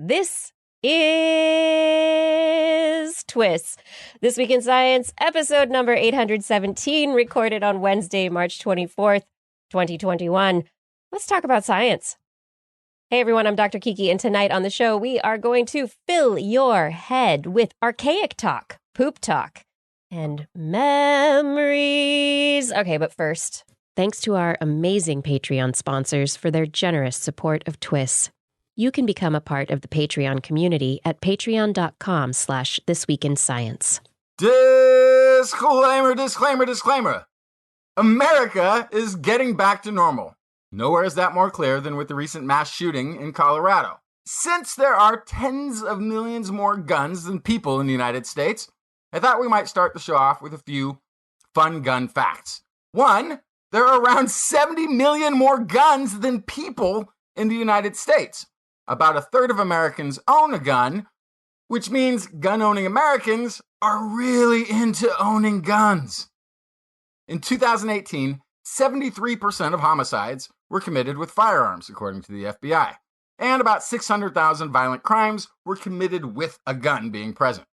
This is TWIS, This Week in Science, episode number 817, recorded on Wednesday, March 24th, 2021. Let's talk about science. Hey everyone, I'm Dr. Kiki, and tonight on the show, we are going to fill your head with archaic talk, poop talk, and memories. Okay, but first, thanks to our amazing Patreon sponsors for their generous support of TWIS. You can become a part of the Patreon community at patreon.com/thisweekinscience. Disclaimer. America is getting back to normal. Nowhere is that more clear than with the recent mass shooting in Colorado. Since there are tens of millions more guns than people in the United States, I thought we might start the show off with a few fun gun facts. One, there are around 70 million more guns than people in the United States. About a third of Americans own a gun, which means gun-owning Americans are really into owning guns. In 2018, 73% of homicides were committed with firearms, according to the FBI, and about 600,000 violent crimes were committed with a gun being present.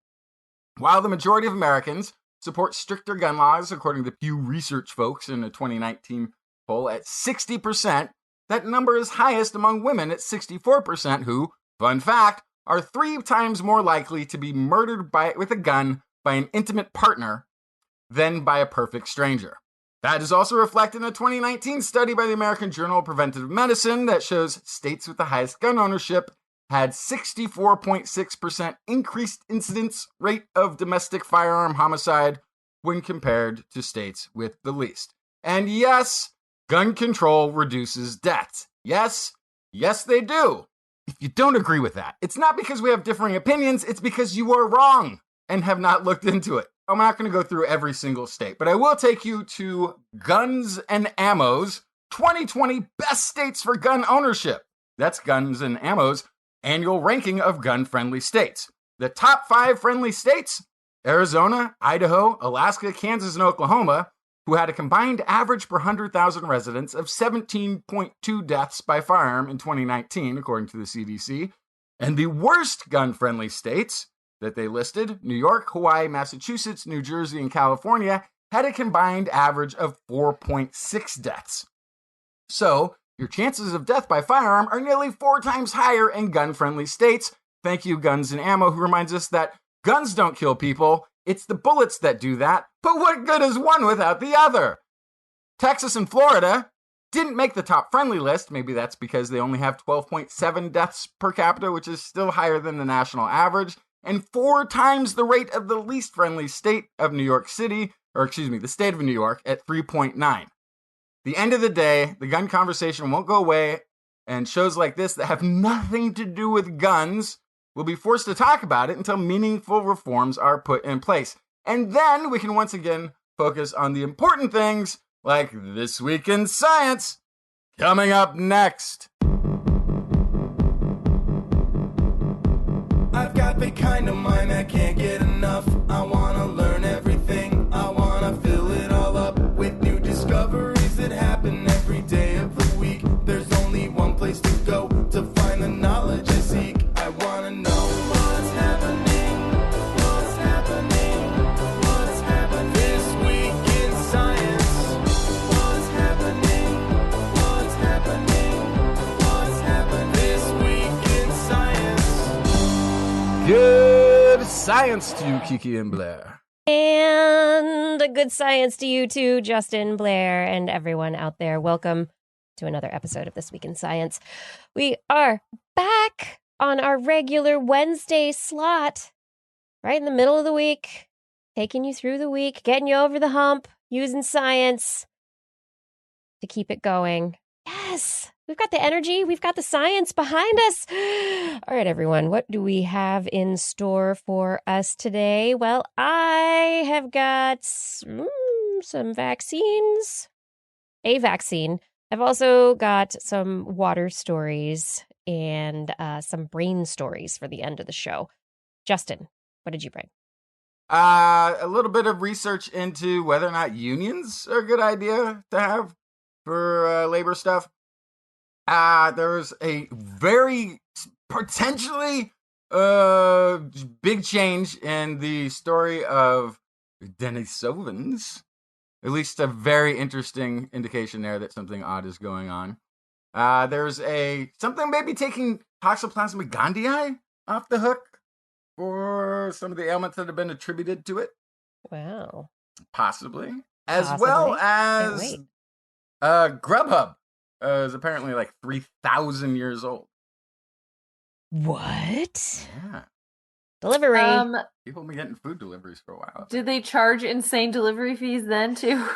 While the majority of Americans support stricter gun laws, according to Pew Research folks in a 2019 poll at 60%, that number is highest among women at 64%, who, fun fact, are 3 times more likely to be murdered with a gun by an intimate partner than by a perfect stranger. That is also reflected in a 2019 study by the American Journal of Preventive Medicine that shows states with the highest gun ownership had 64.6% increased incidence rate of domestic firearm homicide when compared to states with the least. And yes, gun control reduces deaths. Yes, they do. If you don't agree with that, it's not because we have differing opinions, it's because you are wrong and have not looked into it. I'm not going to go through every single state, but I will take you to Guns and Ammo's 2020 Best States for Gun Ownership. That's Guns and Ammo's annual ranking of gun-friendly states. The top 5 friendly states, Arizona, Idaho, Alaska, Kansas, and Oklahoma, who had a combined average per 100,000 residents of 17.2 deaths by firearm in 2019, according to the CDC. And the worst gun-friendly states that they listed, New York, Hawaii, Massachusetts, New Jersey, and California, had a combined average of 4.6 deaths. So, your chances of death by firearm are nearly 4 times higher in gun-friendly states. Thank you, Guns and Ammo, who reminds us that guns don't kill people. It's the bullets that do that, but what good is one without the other? Texas and Florida didn't make the top friendly list. Maybe that's because they only have 12.7 deaths per capita, which is still higher than the national average, and 4 times the rate of the least friendly state of New York City, the state of New York, at 3.9. The end of the day, the gun conversation won't go away, and shows like this that have nothing to do with guns will be forced to talk about it until meaningful reforms are put in place. And then we can once again focus on the important things like This Week in Science, coming up next. I've got the kind of mind that can't get enough. I want to learn everything. I want to fill it all up with new discoveries that happen every day of the week. There's only one place to go to find the knowledge I seek. I want to know what's happening, what's happening, what's happening this week in science. What's happening, what's happening, what's happening this week in science. Good science to you, Kiki and Blair. And a good science to you too, Justin, Blair, and everyone out there. Welcome to another episode of This Week in Science. We are back on our regular Wednesday slot, right in the middle of the week, taking you through the week, getting you over the hump, using science to keep it going. Yes, we've got the energy, we've got the science behind us. All right, everyone, what do we have in store for us today? Well, I have got some vaccines, a vaccine. I've also got some water stories and some brain stories for the end of the show. Justin, what did you bring? A little bit of research into whether or not unions are a good idea to have for labor stuff. There was a very potentially big change in the story of Denisovans. At least a very interesting indication there that something odd is going on. There's something maybe taking Toxoplasma gondii off the hook for some of the ailments that have been attributed to it. Wow. Possibly. As well as Grubhub is apparently like 3,000 years old. What? Yeah. Delivery. People have been getting food deliveries for a while. Did they charge insane delivery fees then too?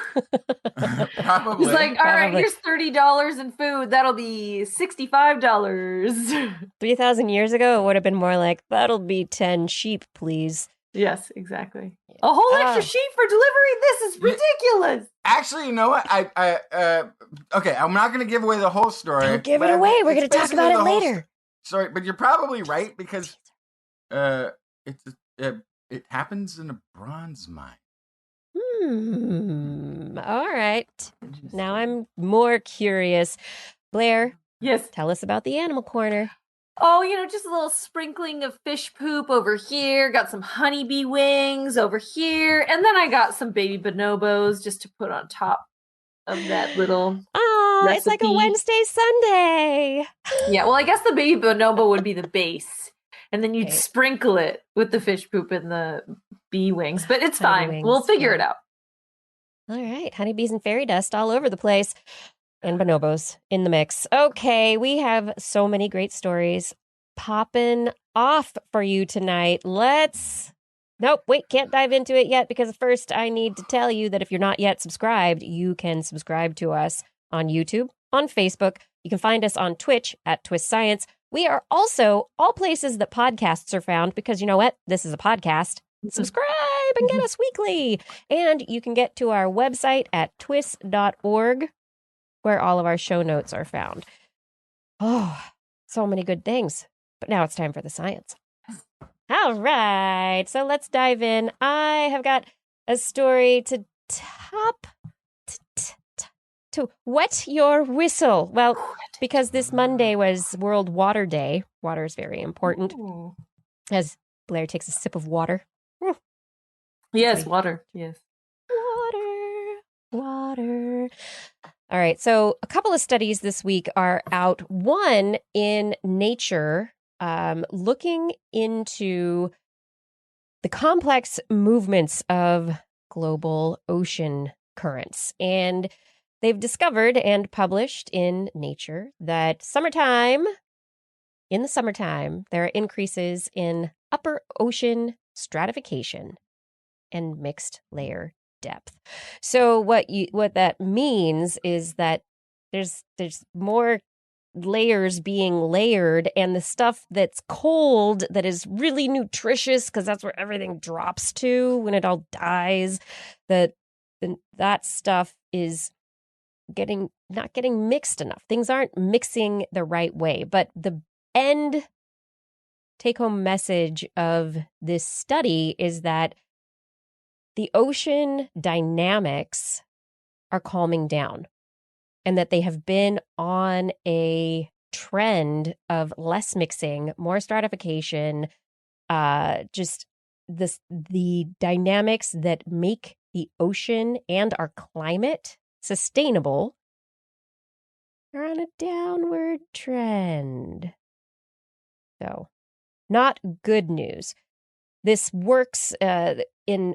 Probably. It's like, all right, here's $30 in food. That'll be $65. 3,000 years ago, it would have been more like, that'll be 10 sheep, please. Yes, exactly. A whole extra sheep for delivery? This is ridiculous. Actually, you know what? Okay, I'm not going to give away the whole story. Don't give it away. We're going to talk about it later. Sorry, but you're probably right because it happens in a bronze mine. All right. Now I'm more curious. Blair. Yes. Tell us about the animal corner. Oh, just a little sprinkling of fish poop over here. Got some honeybee wings over here. And then I got some baby bonobos just to put on top of that little recipe. It's like a Wednesday Sunday. Yeah, well, I guess the baby bonobo would be the base. And then you'd sprinkle it with the fish poop and the bee wings. But it's fine. We'll figure it out. All right. Honeybees and fairy dust all over the place. And bonobos in the mix. Okay, we have so many great stories popping off for you tonight. Nope, wait, can't dive into it yet because first I need to tell you that if you're not yet subscribed, you can subscribe to us on YouTube, on Facebook. You can find us on Twitch at TWIS Science. We are also all places that podcasts are found because you know what? This is a podcast. Subscribe and get us weekly. And you can get to our website at twis.org. where all of our show notes are found. Oh, so many good things. But now it's time for the science. All right. So let's dive in. I have got a story to wet your whistle. Well, because this Monday was World Water Day. Water is very important. Ooh. As Blair takes a sip of water. Yes, water. Yes. Water. All right, so a couple of studies this week are out. One in Nature, looking into the complex movements of global ocean currents. And they've discovered and published in Nature that in the summertime, there are increases in upper ocean stratification and mixed layer depth. So what that means is that there's more layers being layered, and the stuff that's cold that is really nutritious because that's where everything drops to when it all dies, that stuff is not getting mixed enough. Things aren't mixing the right way. But the end take-home message of this study is that the ocean dynamics are calming down and that they have been on a trend of less mixing, more stratification, just the dynamics that make the ocean and our climate sustainable are on a downward trend. So, not good news. This works in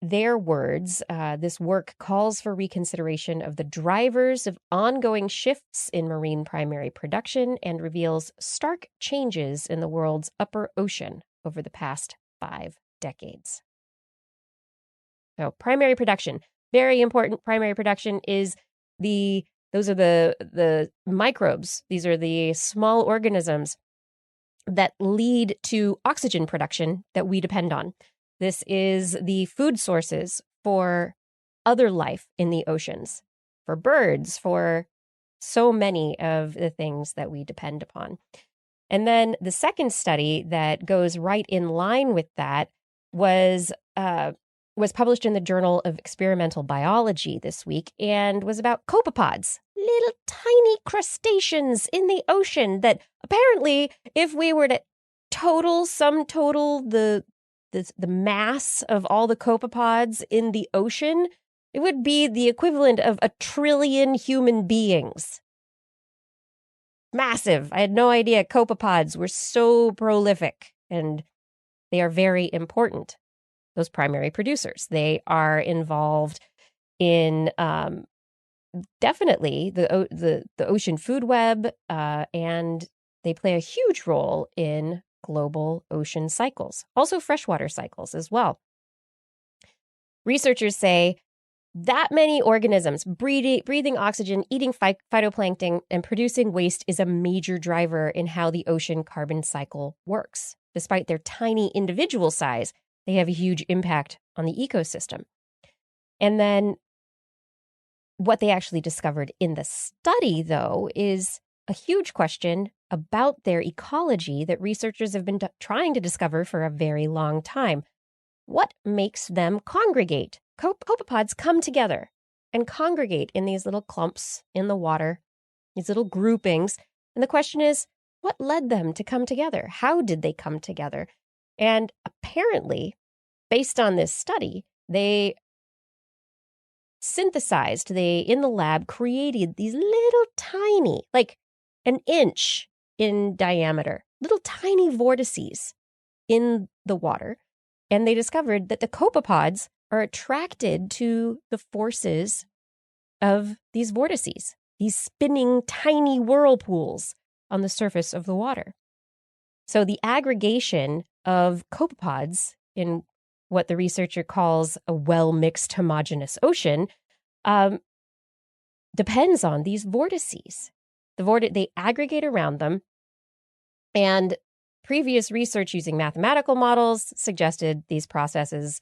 their words, this work calls for reconsideration of the drivers of ongoing shifts in marine primary production and reveals stark changes in the world's upper ocean over the past 5 decades. So primary production, very important. Primary production is those are the microbes. These are the small organisms that lead to oxygen production that we depend on. This is the food sources for other life in the oceans, for birds, for so many of the things that we depend upon. And then the second study that goes right in line with that was was published in the Journal of Experimental Biology this week and was about copepods, little tiny crustaceans in the ocean that apparently, if we were to total the mass of all the copepods in the ocean, it would be the equivalent of 1 trillion human beings. Massive. I had no idea copepods were so prolific, and they are very important. Those primary producers. They are involved in definitely the ocean food web, and they play a huge role in global ocean cycles, also freshwater cycles as well. Researchers say that many organisms breathing oxygen, eating phytoplankton, and producing waste is a major driver in how the ocean carbon cycle works. Despite their tiny individual size, they have a huge impact on the ecosystem. And then what they actually discovered in the study, though, is a huge question about their ecology that researchers have been trying to discover for a very long time. What makes them congregate? Copepods come together and congregate in these little clumps in the water, these little groupings. And the question is, what led them to come together? How did they come together? And apparently, based on this study, they in the lab, created these little tiny, like an inch in diameter, little tiny vortices in the water. And they discovered that the copepods are attracted to the forces of these vortices, these spinning tiny whirlpools on the surface of the water. So the aggregation of copepods in what the researcher calls a well-mixed homogeneous ocean depends on these vortices. They aggregate around them, and previous research using mathematical models suggested these processes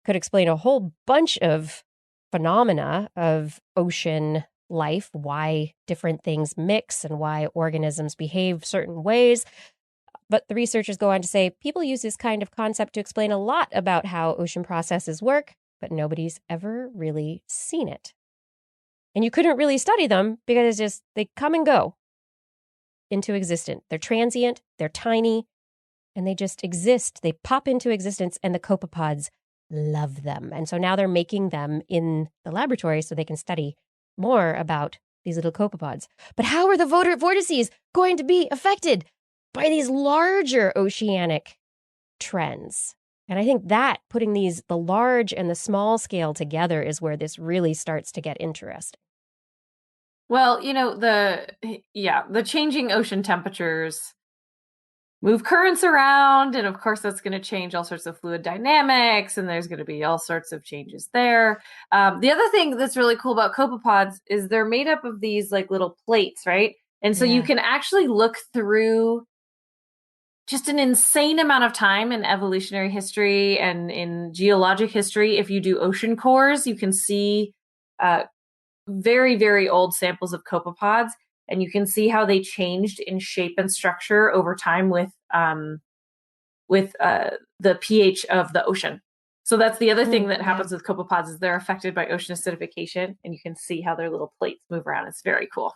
could explain a whole bunch of phenomena of ocean life, why different things mix and why organisms behave certain ways. But the researchers go on to say people use this kind of concept to explain a lot about how ocean processes work, but nobody's ever really seen it. And you couldn't really study them because it's just, they come and go into existence. They're transient, they're tiny, and they just exist. They pop into existence, and the copepods love them. And so now they're making them in the laboratory so they can study more about these little copepods. But how are the vortices going to be affected by these larger oceanic trends? And I think that putting the large and the small scale together is where this really starts to get interesting. Well, the changing ocean temperatures move currents around, and of course that's going to change all sorts of fluid dynamics, and there's going to be all sorts of changes there. The other thing that's really cool about copepods is they're made up of these like little plates, right? And so you can actually look through just an insane amount of time in evolutionary history and in geologic history. If you do ocean cores, you can see very, very old samples of copepods, and you can see how they changed in shape and structure over time with the pH of the ocean. So that's the other thing that happens with copepods is they're affected by ocean acidification, and you can see how their little plates move around. It's very cool.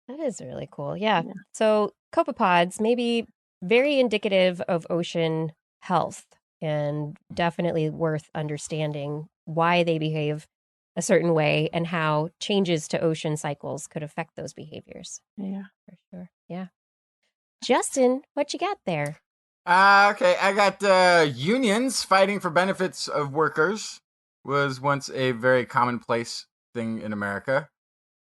That is really cool. Yeah. So copepods may be very indicative of ocean health and definitely worth understanding why they behave a certain way and how changes to ocean cycles could affect those behaviors. Yeah, for sure. Yeah. Justin, what you got there? Okay, I got unions fighting for benefits of workers was once a very commonplace thing in America.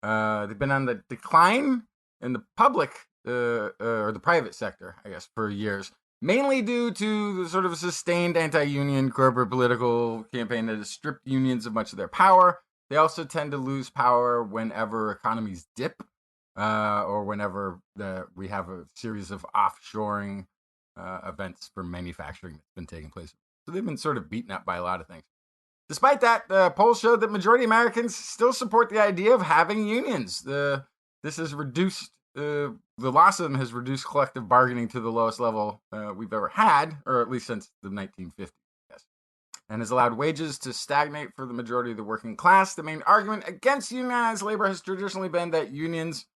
They've been on the decline in the public or the private sector, I guess, for years, mainly due to the sort of sustained anti-union corporate political campaign that has stripped unions of much of their power. They also tend to lose power whenever economies dip or whenever we have a series of offshoring events for manufacturing that's been taking place. So they've been sort of beaten up by a lot of things. Despite that, polls showed that majority of Americans still support the idea of having unions. This has reduced the loss of them has reduced collective bargaining to the lowest level we've ever had, or at least since the 1950s. Yes. and has allowed wages to stagnate for the majority of the working class. The main argument against unionized labor has traditionally been that unions,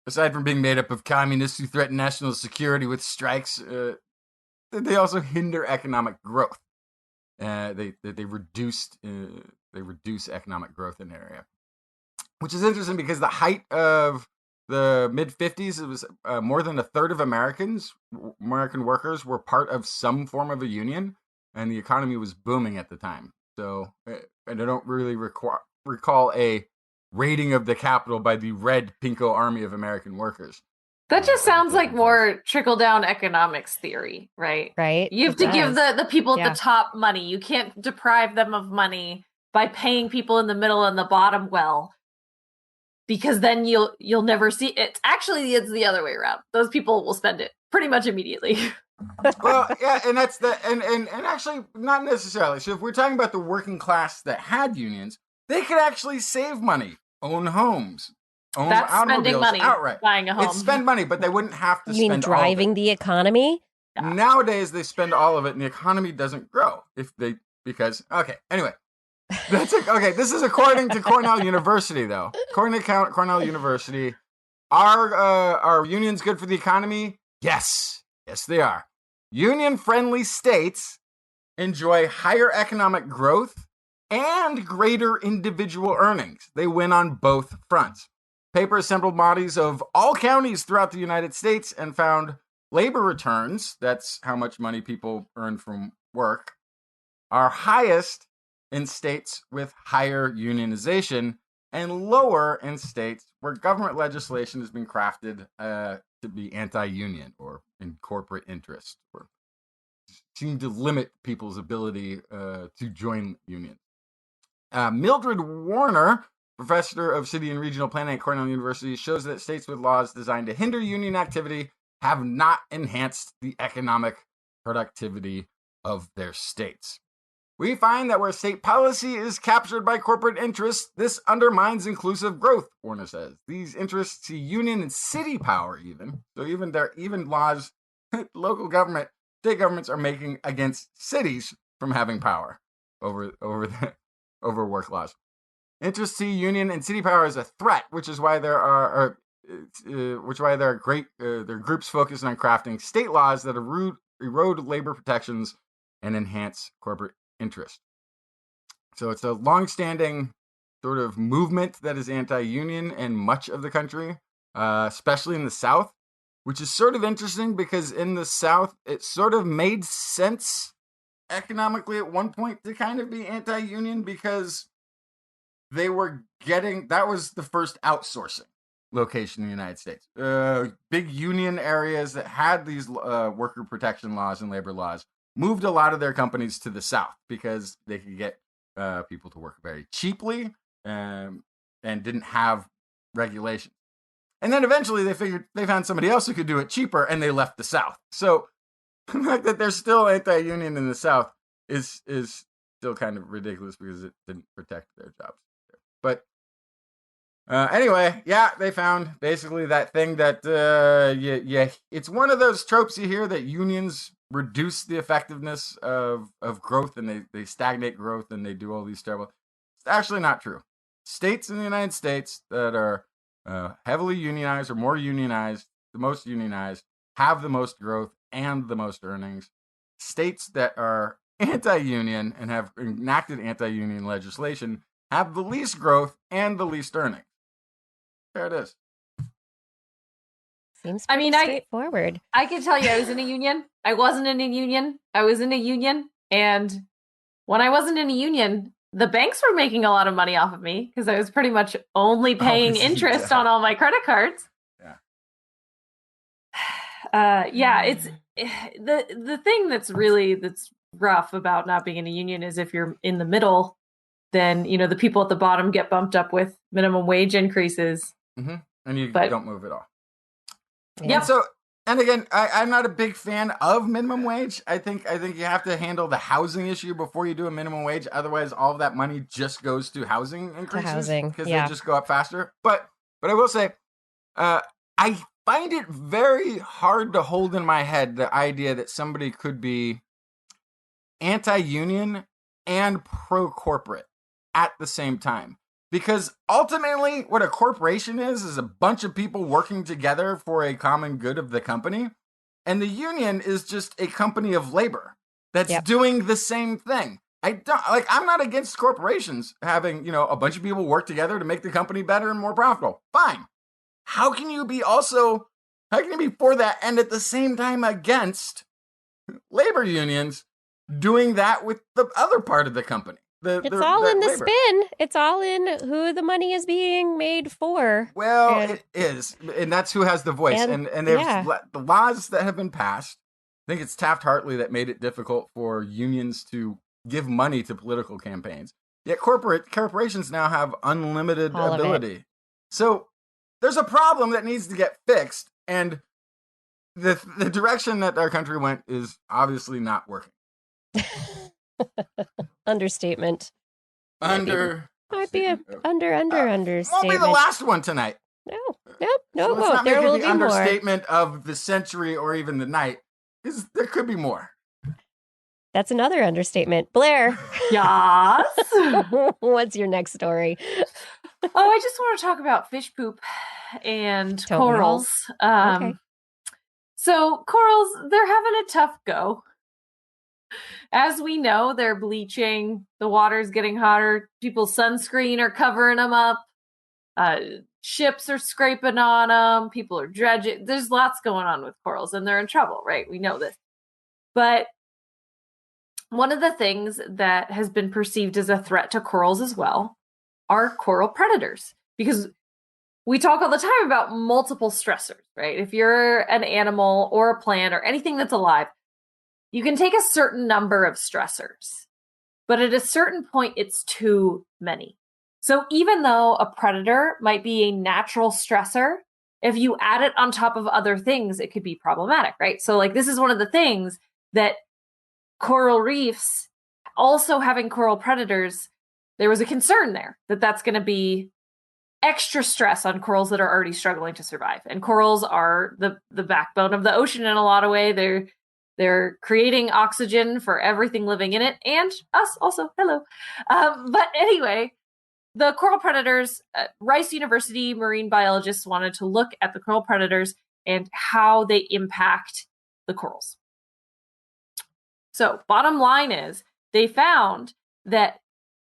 aside from being made up of communists who threaten national security with strikes, they also hinder economic growth. They reduce economic growth in the area, which is interesting because the height of the mid-50s, it was more than a third of American workers were part of some form of a union, and the economy was booming at the time. So, and I don't really recall a raiding of the Capitol by the Red Pinko Army of American workers. That just sounds like more trickle-down economics theory, right? Right. You have to give the people at the top money. You can't deprive them of money by paying people in the middle and the bottom well, because then you'll never see it. Actually, it's the other way around. Those people will spend it pretty much immediately. Well, yeah, and that's and actually not necessarily. So if we're talking about the working class that had unions, they could actually save money, own homes. That's spending money outright. Buying a home. It's spend money, but they wouldn't have to You mean spend driving all of it. the economy? Yeah. Nowadays, they spend all of it, and the economy doesn't grow anyway. That's okay. This is according to Cornell University, though. According to Cornell University, are unions good for the economy? Yes, they are. Union-friendly states enjoy higher economic growth and greater individual earnings. They win on both fronts. Paper assembled bodies of all counties throughout the United States and found labor returns, that's how much money people earn from work, are highest in states with higher unionization and lower in states where government legislation has been crafted to be anti-union or in corporate interest, or seem to limit people's ability to join unions. Mildred Warner, professor of city and regional planning at Cornell University, shows that states with laws designed to hinder union activity have not enhanced the economic productivity of their states. We find that where state policy is captured by corporate interests, this undermines inclusive growth, Warner says. These interests see union and city power even. So even laws local government, state governments are making against cities from having power over work laws. Interests see union and city power as a threat, which is why there are groups focused on crafting state laws that erode labor protections and enhance corporate interest. So it's a long-standing sort of movement that is anti-union in much of the country, especially in the South, which is sort of interesting because in the South, it sort of made sense economically at one point to kind of be anti-union because they were that was the first outsourcing location in the United States. Big union areas that had these worker protection laws and labor laws moved a lot of their companies to the South because they could get people to work very cheaply and didn't have regulations. And then eventually they found somebody else who could do it cheaper and they left the South. So the fact that they're still anti-union in the South is still kind of ridiculous because it didn't protect their jobs. But anyway, yeah, they found basically that thing that it's one of those tropes you hear that unions reduce the effectiveness of growth and they stagnate growth and they do all these terrible. It's actually not true. States in the United States that are heavily unionized or more unionized, the most unionized, have the most growth and the most earnings. States that are anti-union and have enacted anti-union legislation have the least growth and the least earnings. There it is. Seems pretty straightforward. I can tell you I was in a union. I wasn't in a union. I was in a union. And when I wasn't in a union, the banks were making a lot of money off of me because I was pretty much only paying interest on all my credit cards. Yeah. It's the thing that's rough about not being in a union is if you're in the middle, then the people at the bottom get bumped up with minimum wage increases. Mm-hmm. And you don't move at all. Yeah. And again, I'm not a big fan of minimum wage. I think you have to handle the housing issue before you do a minimum wage. Otherwise, all of that money just goes to housing increases because they just go up faster. But I will say, I find it very hard to hold in my head the idea that somebody could be anti-union and pro-corporate at the same time. Because ultimately, what a corporation is a bunch of people working together for a common good of the company. And the union is just a company of labor that's doing the same thing. I'm not against corporations having, a bunch of people work together to make the company better and more profitable. Fine. How can you be for that and at the same time against labor unions doing that with the other part of the company? It's all in the spin. It's all in who the money is being made for. Well, it is. And that's who has the voice. And there's the laws that have been passed. I think it's Taft-Hartley that made it difficult for unions to give money to political campaigns. Yet corporations now have unlimited ability. So there's a problem that needs to get fixed. And the direction that our country went is obviously not working. Understatement. Might be a understatement. Won't be the last one tonight. No, So it won't. There will be more. Understatement of the century or even the night, because there could be more. That's another understatement. Blair. Yes. What's your next story? I just want to talk about fish poop and corals. Okay. So corals, they're having a tough go. As we know, they're bleaching. The water's getting hotter. People's sunscreen are covering them up. Ships are scraping on them. People are dredging. There's lots going on with corals, and they're in trouble, right? We know this. But one of the things that has been perceived as a threat to corals as well are coral predators, because we talk all the time about multiple stressors, right? If you're an animal or a plant or anything that's alive, you can take a certain number of stressors, but at a certain point, it's too many. So even though a predator might be a natural stressor, if you add it on top of other things, it could be problematic, right? So this is one of the things that coral reefs, also having coral predators, there was a concern there that that's going to be extra stress on corals that are already struggling to survive. And corals are the backbone of the ocean in a lot of ways. They're creating oxygen for everything living in it, and us also. Hello. But anyway, the coral predators, Rice University marine biologists wanted to look at the coral predators and how they impact the corals. So bottom line is they found that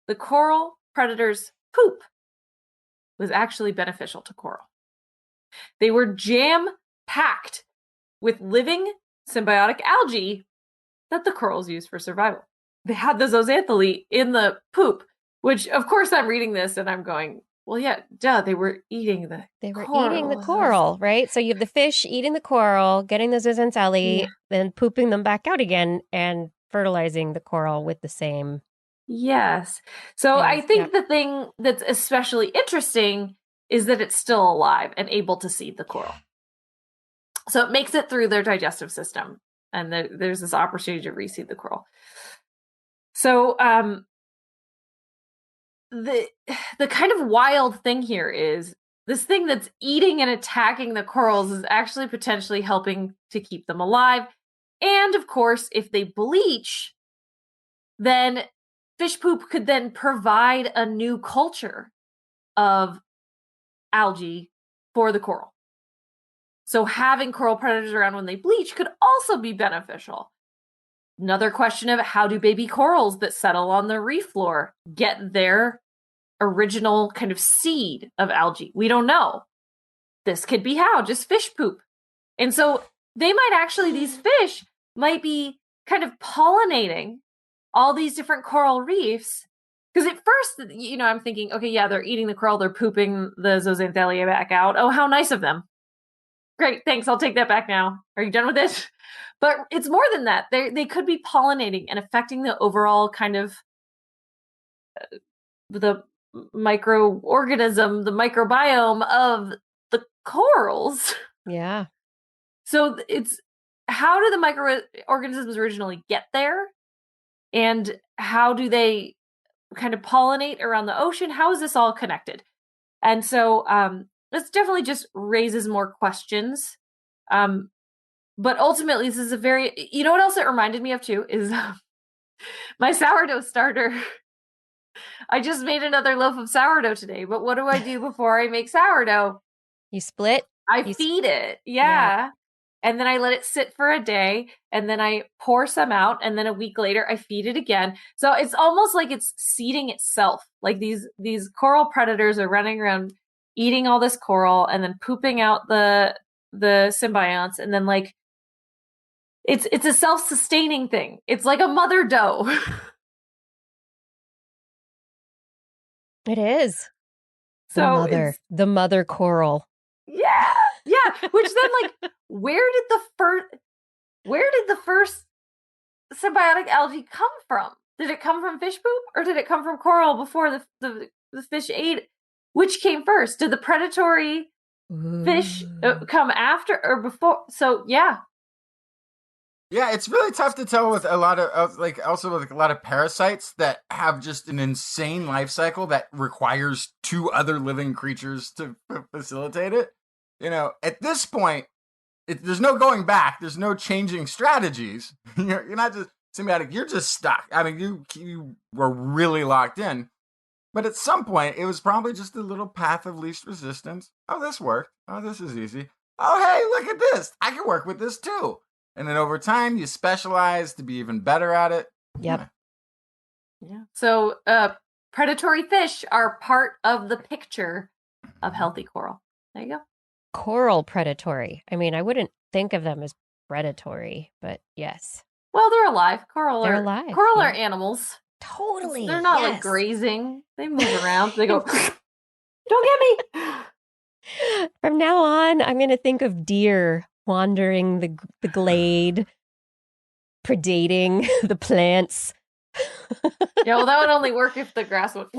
the coral predators' poop was actually beneficial to coral. They were jam-packed with living symbiotic algae that the corals use for survival. They had the zooxanthellae in the poop, which, of course, I'm reading this and I'm going, well, yeah, duh, they were eating the coral, right? So you have the fish eating the coral, getting the zooxanthellae, then pooping them back out again and fertilizing the coral with the same. Yes. So I think the thing that's especially interesting is that it's still alive and able to seed the coral. So it makes it through their digestive system, and there's this opportunity to reseed the coral. So the kind of wild thing here is this thing that's eating and attacking the corals is actually potentially helping to keep them alive. And of course, if they bleach, then fish poop could then provide a new culture of algae for the coral. So having coral predators around when they bleach could also be beneficial. Another question of how do baby corals that settle on the reef floor get their original kind of seed of algae? We don't know. This could be how, just fish poop. And so these fish might be kind of pollinating all these different coral reefs. Because at first, I'm thinking, okay, yeah, they're eating the coral, they're pooping the zooxanthellae back out. Oh, how nice of them. Great, thanks. I'll take that back now. Are you done with it? But it's more than that. They could be pollinating and affecting the overall kind of the microorganism, the microbiome of the corals. Yeah. So it's how do the microorganisms originally get there? And how do they kind of pollinate around the ocean? How is this all connected? And so this definitely just raises more questions. But ultimately, this is a very, what else it reminded me of too is My sourdough starter. I just made another loaf of sourdough today, but what do I do before I make sourdough? You split? I feed it. Yeah. And then I let it sit for a day, and then I pour some out, and then a week later I feed it again. So it's almost like it's seeding itself. Like these coral predators are running around eating all this coral and then pooping out the symbionts, and then like it's a self-sustaining thing. It's like a mother dough. It is. So the mother coral. Yeah. Which then, like, where did the first symbiotic algae come from? Did it come from fish poop, or did it come from coral before the fish ate it? Which came first? Did the predatory fish come after or before? So yeah. Yeah, it's really tough to tell with a lot of also with a lot of parasites that have just an insane life cycle that requires two other living creatures to facilitate it. You know, at this point, there's no going back. There's no changing strategies. You're not just symbiotic. You're just stuck. I mean, you were really locked in. But at some point, it was probably just a little path of least resistance. Oh, this worked. Oh, this is easy. Oh, hey, look at this. I can work with this too. And then over time, you specialize to be even better at it. Yep. Yeah. So predatory fish are part of the picture of healthy coral. There you go. Coral predatory. I mean, I wouldn't think of them as predatory, but yes. Well, they're alive. They're alive. Coral are animals. Totally. They're not like grazing. They move around. They go, don't get me. From now on, I'm going to think of deer wandering the glade, predating the plants. Yeah, well, that would only work if the grass went.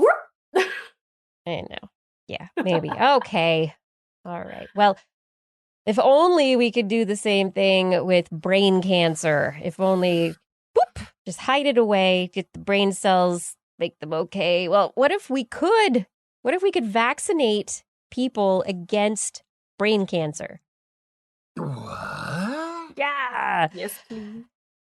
I know. Yeah, maybe. Okay. All right. Well, if only we could do the same thing with brain cancer. If only, whoop, just hide it away, get the brain cells, make them okay. Well, what if we could? What if we could vaccinate people against brain cancer? What? Yeah. Yes, please.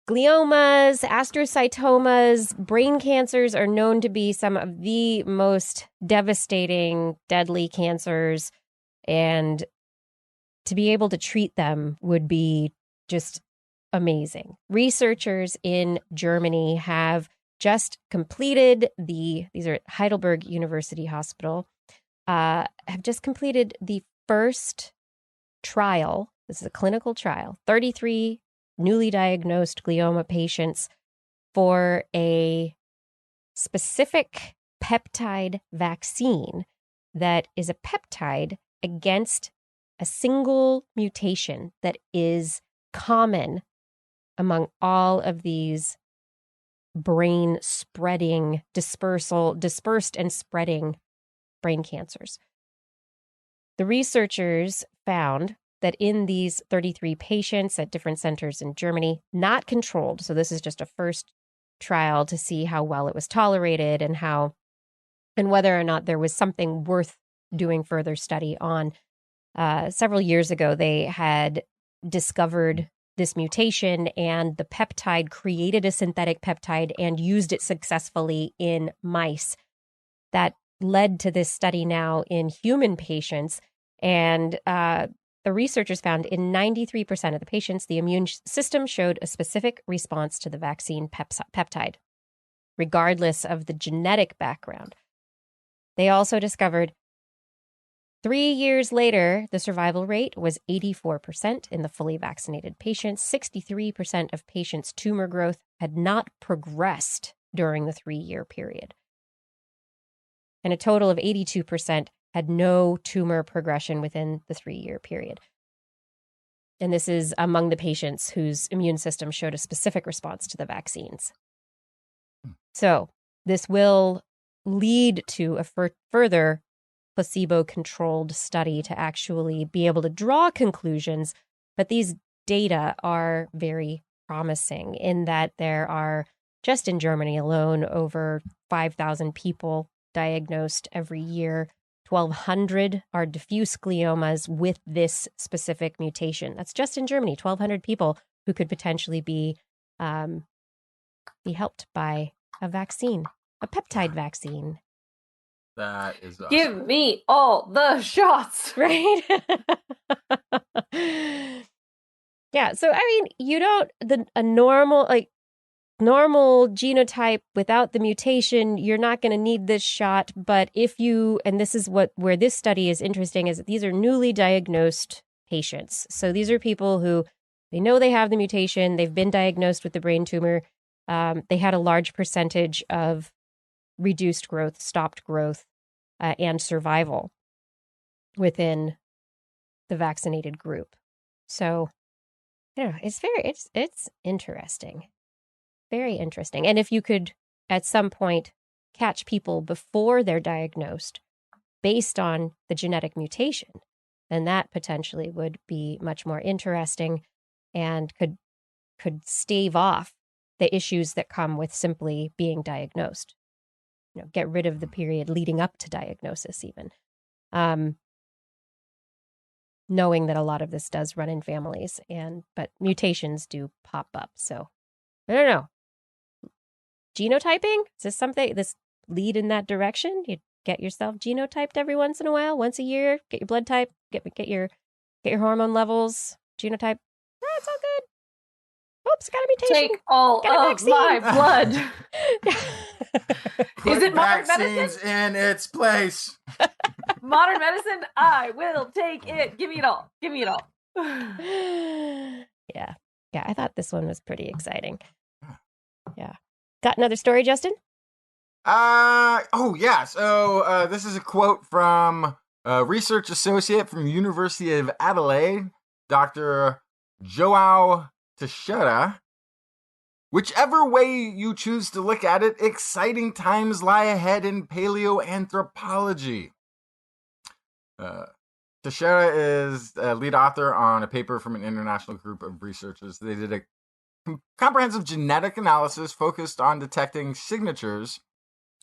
Gliomas, astrocytomas, brain cancers are known to be some of the most devastating, deadly cancers. And to be able to treat them would be just amazing. Researchers in Germany have just completed these are at Heidelberg University Hospital, have just completed the first trial. This is a clinical trial, 33 newly diagnosed glioma patients for a specific peptide vaccine that is a peptide against a single mutation that is common among all of these brain spreading, dispersed and spreading brain cancers. The researchers found that in these 33 patients at different centers in Germany, not controlled, so this is just a first trial to see how well it was tolerated and whether or not there was something worth doing further study on. Several years ago, they had discovered this mutation, and the peptide created a synthetic peptide and used it successfully in mice. That led to this study now in human patients. And the researchers found in 93% of the patients, the immune system showed a specific response to the vaccine peptide, regardless of the genetic background. They also discovered 3 years later, the survival rate was 84% in the fully vaccinated patients. 63% of patients' tumor growth had not progressed during the 3-year period. And a total of 82% had no tumor progression within the 3-year period. And this is among the patients whose immune system showed a specific response to the vaccines. So this will lead to a further placebo-controlled study to actually be able to draw conclusions. But these data are very promising in that there are, just in Germany alone, over 5,000 people diagnosed every year. 1,200 are diffuse gliomas with this specific mutation. That's just in Germany, 1,200 people who could potentially be be helped by a vaccine, a peptide vaccine. That is awesome. Give me all the shots. Right? Yeah, so I mean, a normal genotype without the mutation, you're not going to need this shot. But if you, and this is where this study is interesting, is that these are newly diagnosed patients. So these are people who they know they have the mutation, they've been diagnosed with the brain tumor. They had a large percentage of reduced growth, stopped growth, and survival within the vaccinated group. So, it's interesting. Very interesting. And if you could, at some point, catch people before they're diagnosed based on the genetic mutation, then that potentially would be much more interesting and could stave off the issues that come with simply being diagnosed. Get rid of the period leading up to diagnosis even. Knowing that a lot of this does run in families, but mutations do pop up. So, I don't know. Genotyping? Is this something, this lead in that direction? You get yourself genotyped every once in a while, once a year, get your blood type, get your hormone levels, genotype. It's all good. Oops, got a mutation. Take all of my blood. Is it modern vaccines medicine? in its place? Modern medicine? I will take it. Give me it all. Give me it all. Yeah, I thought this one was pretty exciting. Yeah. Got another story, Justin? Oh, yeah. So this is a quote from a research associate from University of Adelaide, Dr. Joao Teixeira. Whichever way you choose to look at it, exciting times lie ahead in paleoanthropology. Teixeira is a lead author on a paper from an international group of researchers. They did a comprehensive genetic analysis focused on detecting signatures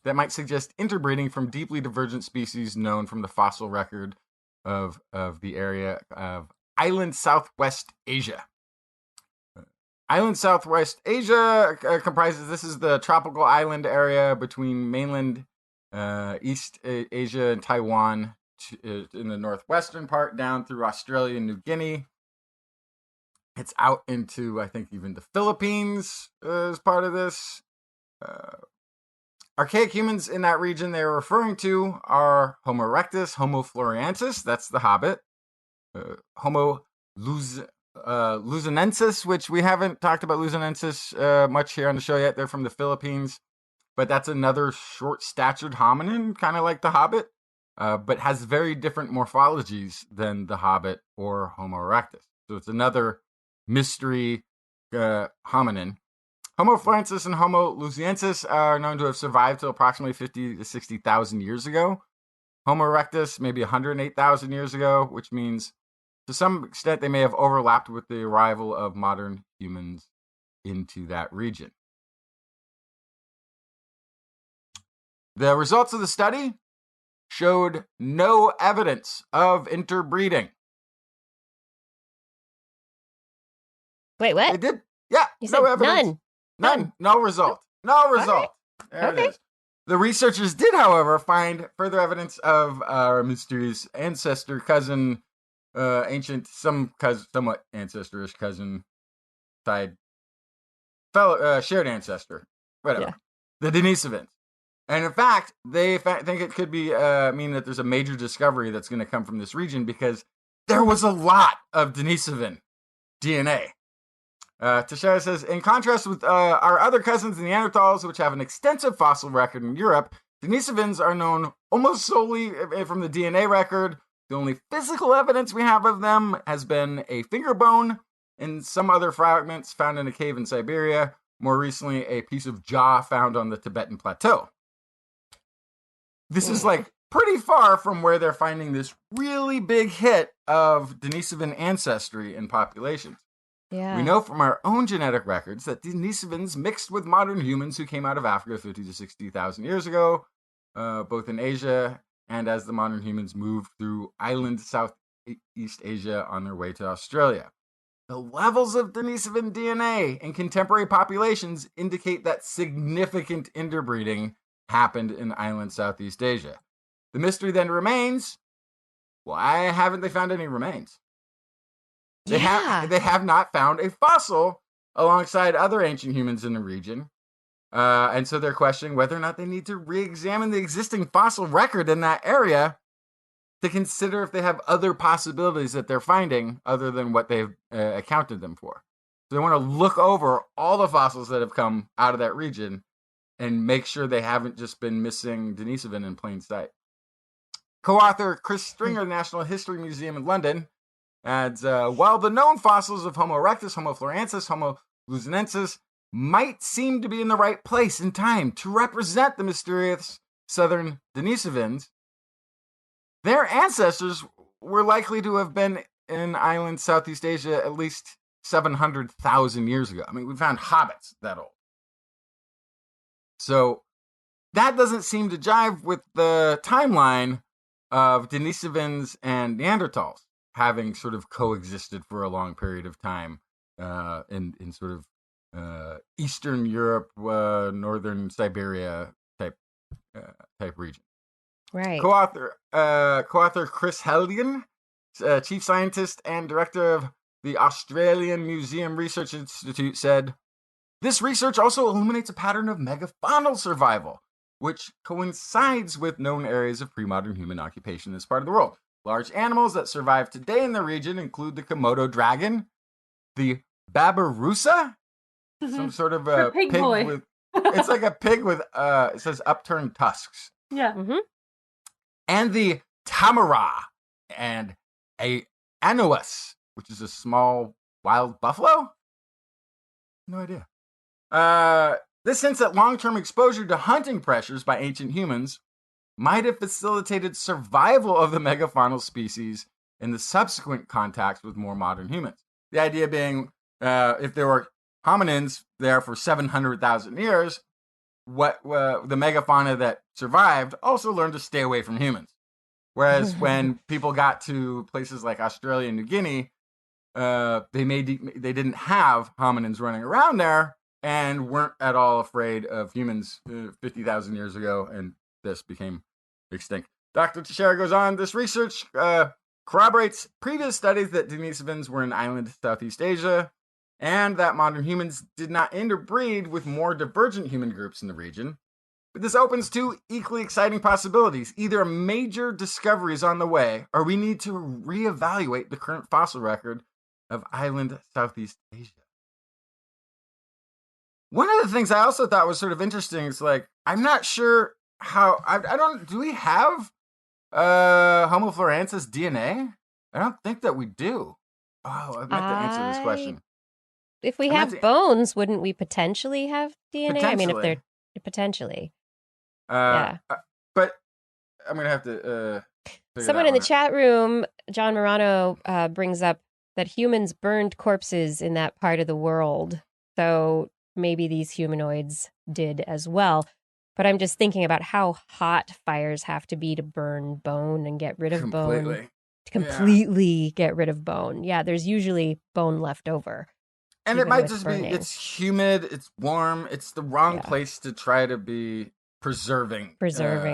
that might suggest interbreeding from deeply divergent species known from the fossil record of the area of Island Southwest Asia. Island Southwest Asia comprises, this is the tropical island area between mainland East Asia and Taiwan in the northwestern part down through Australia and New Guinea. It's out into, I think, even the Philippines as part of this. Archaic humans in that region they're referring to are Homo erectus, Homo floresiensis, that's the Hobbit, Homo luzonensis, which we haven't talked about luzonensis much here on the show yet. They're from the Philippines, but that's another short-statured hominin, kind of like the Hobbit, but has very different morphologies than the Hobbit or Homo erectus. So it's another mystery hominin. Homo floresiensis and Homo luzonensis are known to have survived till approximately 50 to 60,000 years ago. Homo erectus maybe 108,000 years ago, which means to some extent they may have overlapped with the arrival of modern humans into that region. The results of the study showed no evidence of interbreeding. Wait, what? They did, yeah, You no said evidence. None. No result. No result. Right. There Okay. it is. The researchers did, however, find further evidence of our mysterious ancestor, cousin, ancient, somewhat ancestorish cousin, side, fellow, shared ancestor, whatever. Yeah. The Denisovans. And in fact, they think it could be mean that there's a major discovery that's going to come from this region because there was a lot of Denisovan DNA. Teixeira says, in contrast with our other cousins, the Neanderthals, which have an extensive fossil record in Europe, Denisovans are known almost solely from the DNA record. The only physical evidence we have of them has been a finger bone and some other fragments found in a cave in Siberia. More recently, a piece of jaw found on the Tibetan plateau. This is like pretty far from where they're finding this really big hit of Denisovan ancestry in populations. Yeah. We know from our own genetic records that Denisovans mixed with modern humans who came out of Africa 50 to 60,000 years ago, both in Asia and as the modern humans moved through island Southeast Asia on their way to Australia. the levels of Denisovan DNA in contemporary populations indicate that significant interbreeding happened in island Southeast Asia. The mystery then remains, why haven't they found any remains? They have not found a fossil alongside other ancient humans in the region. And so they're questioning whether or not they need to re-examine the existing fossil record in that area to consider if they have other possibilities that they're finding other than what they've accounted them for. So they want to look over all the fossils that have come out of that region and make sure they haven't just been missing Denisovan in plain sight. Co-author Chris Stringer, National History Museum in London, adds, while the known fossils of Homo erectus, Homo florensis, Homo luzonensis might seem to be in the right place and time to represent the mysterious southern Denisovans, their ancestors were likely to have been in island Southeast Asia at least 700,000 years ago. I mean, we found hobbits that old. So that doesn't seem to jive with the timeline of Denisovans and Neanderthals having sort of coexisted for a long period of time in sort of Eastern Europe, Northern Siberia type region. Right. Co-author Chris Helgen, chief scientist and director of the Australian Museum Research Institute, said, "This research also illuminates a pattern of megafaunal survival, which coincides with known areas of pre-modern human occupation in this part of the world. Large animals that survive today in the region include the Komodo dragon, the Babirusa, some sort of a pig pig boy. with, it's like a pig with, it says upturned tusks, Yeah. Mm-hmm. and the Tamara, and a Anuus, which is a small wild buffalo? No idea. This hints at long-term exposure to hunting pressures by ancient humans might have facilitated survival of the megafaunal species in the subsequent contacts with more modern humans. The idea being, if there were hominins there for 700,000 years, the megafauna that survived also learned to stay away from humans. Whereas when people got to places like Australia and New Guinea, they didn't have hominins running around there and weren't at all afraid of humans 50,000 years ago, and this became extinct. Dr. Teixeira goes on, this research corroborates previous studies that Denisovans were in island Southeast Asia, and that modern humans did not interbreed with more divergent human groups in the region. But this opens two equally exciting possibilities. Either a major discovery is on the way, or we need to reevaluate the current fossil record of island Southeast Asia. One of the things I also thought was sort of interesting is, like, I'm not sure how, do we have Homo florensis DNA? I don't think that we do. Oh, I meant to answer this question. If we have bones, wouldn't we potentially have DNA? I mean, if they're potentially. Yeah. But I'm going to have to... Someone in the chat room, John Morano, brings up that humans burned corpses in that part of the world. So maybe these humanoids did as well. But I'm just thinking about how hot fires have to be to burn bone and get rid of bone. To completely get rid of bone. Yeah, there's usually bone left over. And it might just be, it's humid, it's warm, it's the wrong place to try to be preserving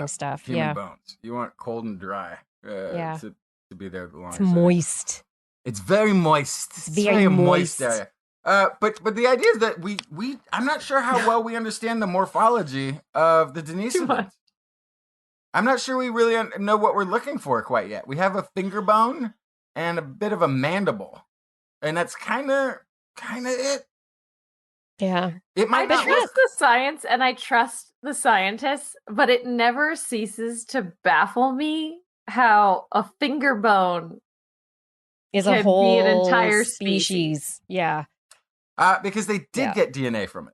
stuff. Human bones. You want cold and dry to be there the longest. It's moist. It's very moist. It's very moist area. But the idea is that we I'm not sure how well we understand the morphology of the Denisovans. I'm not sure we really know what we're looking for quite yet. We have a finger bone and a bit of a mandible, and that's kind of it. Yeah, it might. I trust the science and I trust the scientists, but it never ceases to baffle me how a finger bone is a whole be an entire species. Yeah. Because they did get DNA from it.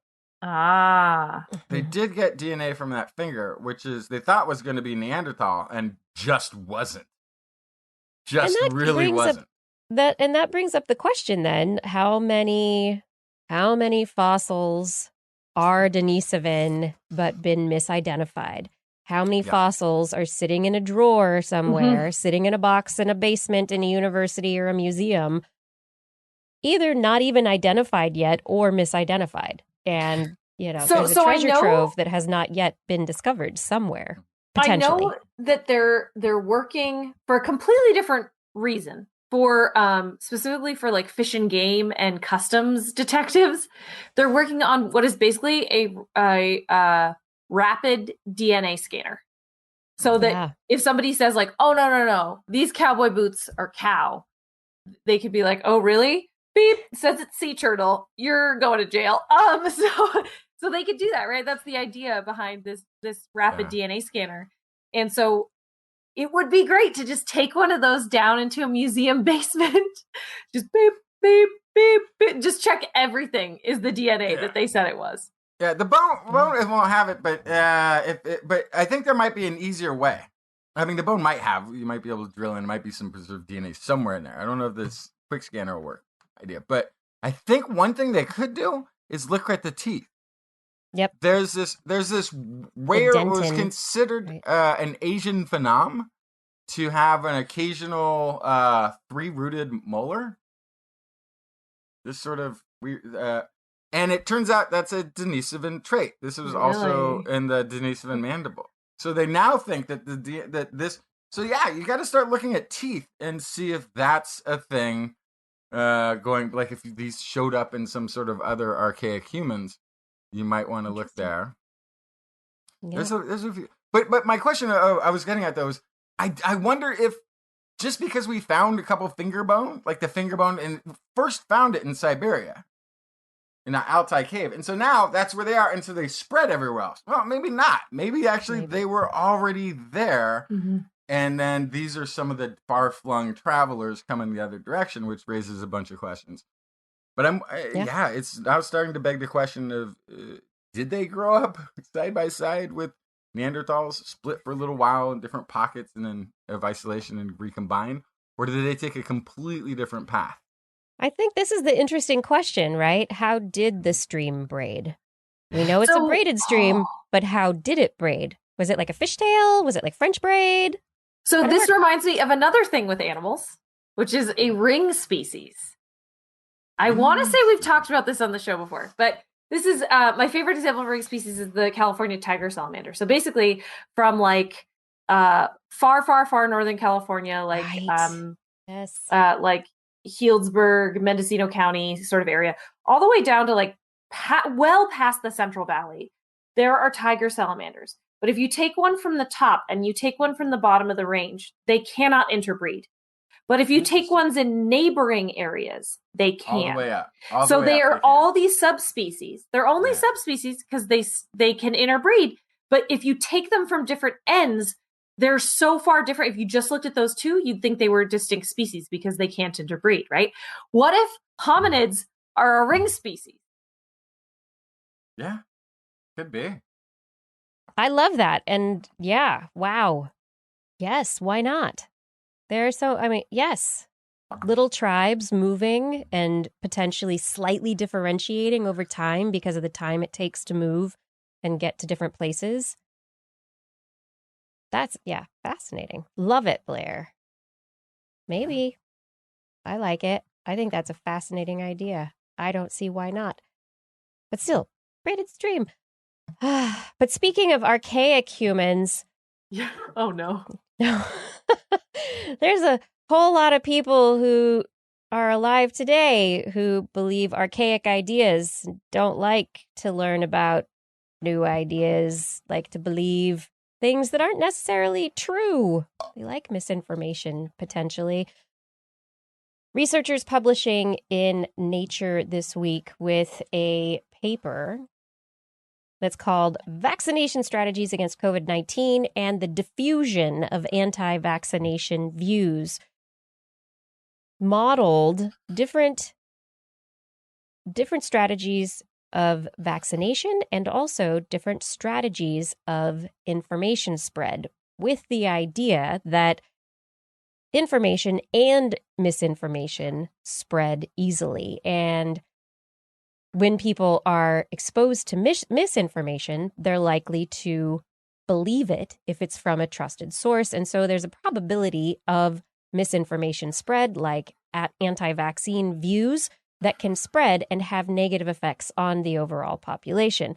They did get DNA from that finger, which is they thought was going to be Neanderthal, and just wasn't. Just really wasn't. That brings up the question then: how many fossils are Denisovan but been misidentified? How many fossils are sitting in a drawer somewhere, sitting in a box in a basement in a university or a museum, either not even identified yet or misidentified. And, So- there's a so I treasure know- trove that has not yet been discovered somewhere, I potentially. know that they're working for a completely different reason. For specifically for like fish and game and customs detectives, they're working on what is basically a rapid DNA scanner. So that if somebody says like, "Oh no, these cowboy boots are cow," they could be like, "Oh really? Beep, says it's sea turtle. You're going to jail." So they could do that, right? That's the idea behind this rapid DNA scanner. And so it would be great to just take one of those down into a museum basement. Just beep, beep, beep, beep. Just check everything is the DNA that they said it was. Yeah, the bone it won't have it, but but I think there might be an easier way. I mean, the bone might have. You might be able to drill in. There might be some preserved DNA somewhere in there. I don't know if this quick scanner will work. Idea, but I think one thing they could do is look at the teeth. Yep. There's this where it was considered an Asian phenom to have an occasional 3-rooted molar. This sort of weird, and it turns out that's a Denisovan trait. This was also in the Denisovan mandible. So they now think that So yeah, you got to start looking at teeth and see if that's a thing. Going like if these showed up in some sort of other archaic humans. You might want to look there. Yep. There's a few, but my question I was getting at though is I wonder if just because we found a couple finger bone, like the finger bone, and first found it in Siberia, in an Altai cave, and so now that's where they are, and so they spread everywhere else. Well, maybe not. Maybe actually they were already there, and then these are some of the far-flung travelers coming the other direction, which raises a bunch of questions. But it's now starting to beg the question of, did they grow up side by side with Neanderthals, split for a little while in different pockets and then of isolation and recombine? Or did they take a completely different path? I think this is the interesting question, right? How did the stream braid? We know it's a braided stream, but how did it braid? Was it like a fishtail? Was it like French braid? So this reminds me of another thing with animals, which is a ring species. I want to say we've talked about this on the show before, but this is my favorite example of ring species is the California tiger salamander. So basically from like far northern California, like like Healdsburg, Mendocino County sort of area, all the way down to like well past the Central Valley, there are tiger salamanders. But if you take one from the top and you take one from the bottom of the range, they cannot interbreed. But if you take ones in neighboring areas, they can. All the way up. So they are all these subspecies. They're only subspecies because they can interbreed. But if you take them from different ends, they're so far different. If you just looked at those two, you'd think they were distinct species because they can't interbreed, right? What if hominids are a ring species? Yeah, could be. I love that. And yeah, wow. Yes, why not? Yes, little tribes moving and potentially slightly differentiating over time because of the time it takes to move and get to different places. That's, fascinating. Love it, Blair. Maybe. I like it. I think that's a fascinating idea. I don't see why not. But still, braided stream. But speaking of archaic humans. Yeah. Oh, no. No. There's a whole lot of people who are alive today who believe archaic ideas, don't like to learn about new ideas, like to believe things that aren't necessarily true. They like misinformation, potentially. Researchers publishing in Nature this week with a paper that's called Vaccination Strategies Against COVID-19 and the Diffusion of Anti-Vaccination Views, modeled different strategies of vaccination and also different strategies of information spread, with the idea that information and misinformation spread easily. And when people are exposed to misinformation, they're likely to believe it if it's from a trusted source. And so there's a probability of misinformation spread, like at anti-vaccine views, that can spread and have negative effects on the overall population.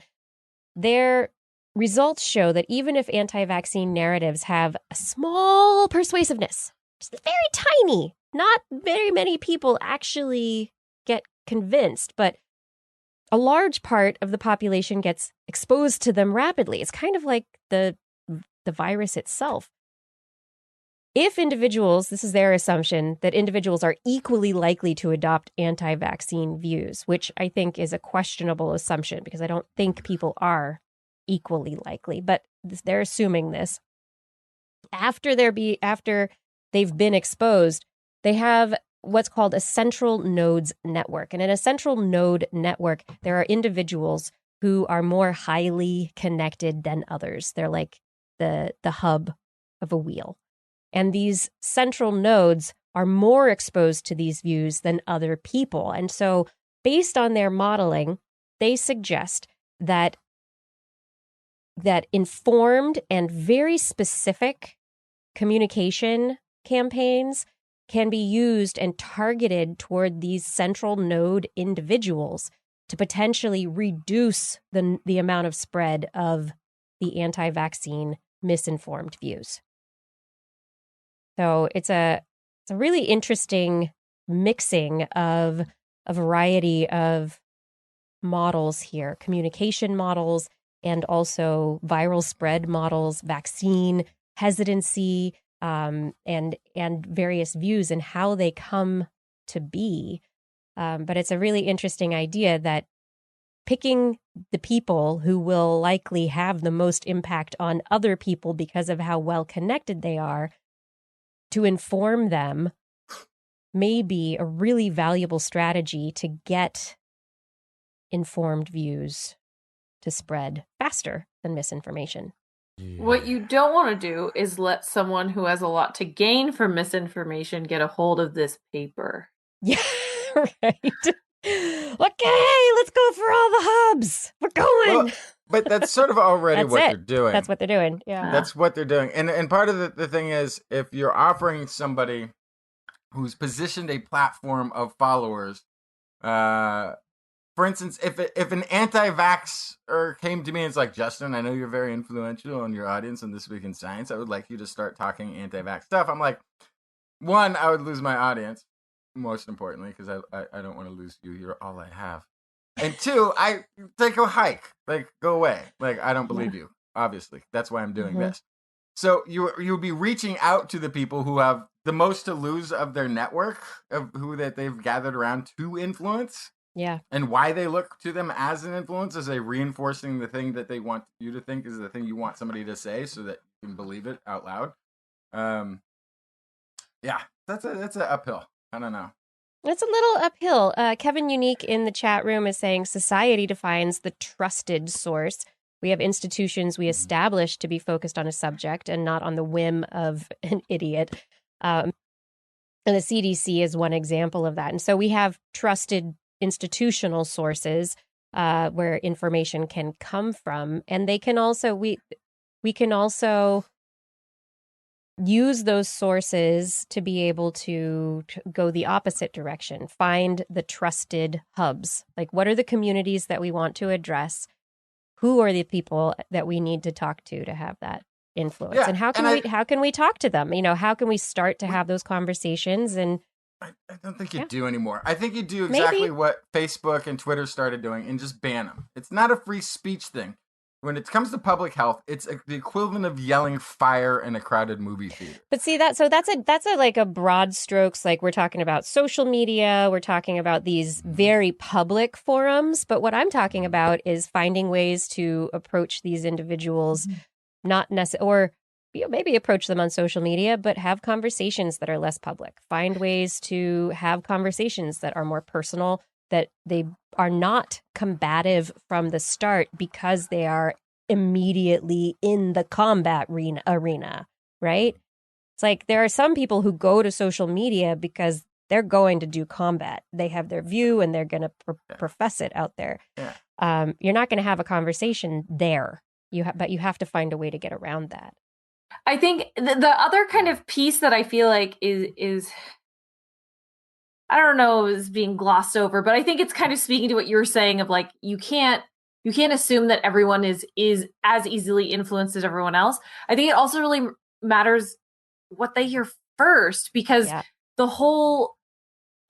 Their results show that even if anti-vaccine narratives have a small persuasiveness, just very tiny, not very many people actually get convinced, but a large part of the population gets exposed to them rapidly. It's kind of like the virus itself. If individuals, this is their assumption, that individuals are equally likely to adopt anti-vaccine views, which I think is a questionable assumption because I don't think people are equally likely, but they're assuming this. After they've been exposed, they have what's called a central nodes network. And in a central node network, there are individuals who are more highly connected than others. They're like the hub of a wheel. And these central nodes are more exposed to these views than other people. And so based on their modeling, they suggest that informed and very specific communication campaigns can be used and targeted toward these central node individuals to potentially reduce the amount of spread of the anti-vaccine misinformed views. So it's a really interesting mixing of a variety of models here, communication models and also viral spread models, vaccine hesitancy, and various views and how they come to be. But it's a really interesting idea that picking the people who will likely have the most impact on other people because of how well connected they are to inform them may be a really valuable strategy to get informed views to spread faster than misinformation. What you don't want to do is let someone who has a lot to gain from misinformation get a hold of this paper. Yeah, right. Okay, let's go for all the hubs. We're going. Well, but that's sort of already That's what it. they're doing. That's what they're doing. Yeah. That's what they're doing. And part of the thing is, if you're offering somebody who's positioned a platform of followers, for instance, if an anti-vaxxer came to me and it's like, Justin, I know you're very influential on your audience in This Week in Science. I would like you to start talking anti-vax stuff. I'm like, one, I would lose my audience, most importantly, because I don't want to lose you. You're all I have. And two, I take a hike. Like, go away. Like, I don't believe you, obviously. That's why I'm doing this. So you would be reaching out to the people who have the most to lose of their network, of who that they've gathered around to influence. Yeah. And why they look to them as an influence, as a reinforcing the thing that they want you to think is the thing you want somebody to say so that you can believe it out loud. Yeah, that's an uphill. I don't know. It's a little uphill. Kevin Unique in the chat room is saying society defines the trusted source. We have institutions we establish to be focused on a subject and not on the whim of an idiot. And the CDC is one example of that. And so we have trusted institutional sources where information can come from. And they can also, we can also use those sources to be able to go the opposite direction, find the trusted hubs. Like, what are the communities that we want to address? Who are the people that we need to talk to have that influence? Yeah, and how can we talk to them? You know, how can we start to have those conversations? And I don't think you do anymore. I think you do exactly what Facebook and Twitter started doing and just ban them. It's not a free speech thing. When it comes to public health, it's the equivalent of yelling fire in a crowded movie theater. But see, that's a like a broad strokes. Like, we're talking about social media, we're talking about these very public forums. But what I'm talking about is finding ways to approach these individuals, not necessarily, or maybe approach them on social media, but have conversations that are less public. Find ways to have conversations that are more personal, that they are not combative from the start because they are immediately in the combat arena, right? It's like there are some people who go to social media because they're going to do combat. They have their view and they're going to profess it out there. Yeah. You're not going to have a conversation there. But you have to find a way to get around that. I think the other kind of piece that I feel like is I don't know, is being glossed over, but I think it's kind of speaking to what you were saying of like, you can't assume that everyone is as easily influenced as everyone else. I think it also really matters what they hear first, because the whole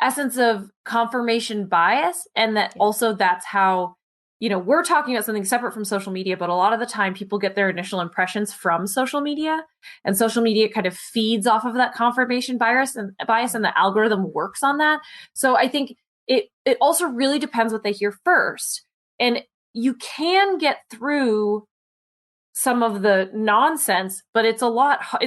essence of confirmation bias, and that also that's how, we're talking about something separate from social media, but a lot of the time people get their initial impressions from social media, and social media kind of feeds off of that confirmation bias, and the algorithm works on that. So I think it also really depends what they hear first. And you can get through some of the nonsense, but it's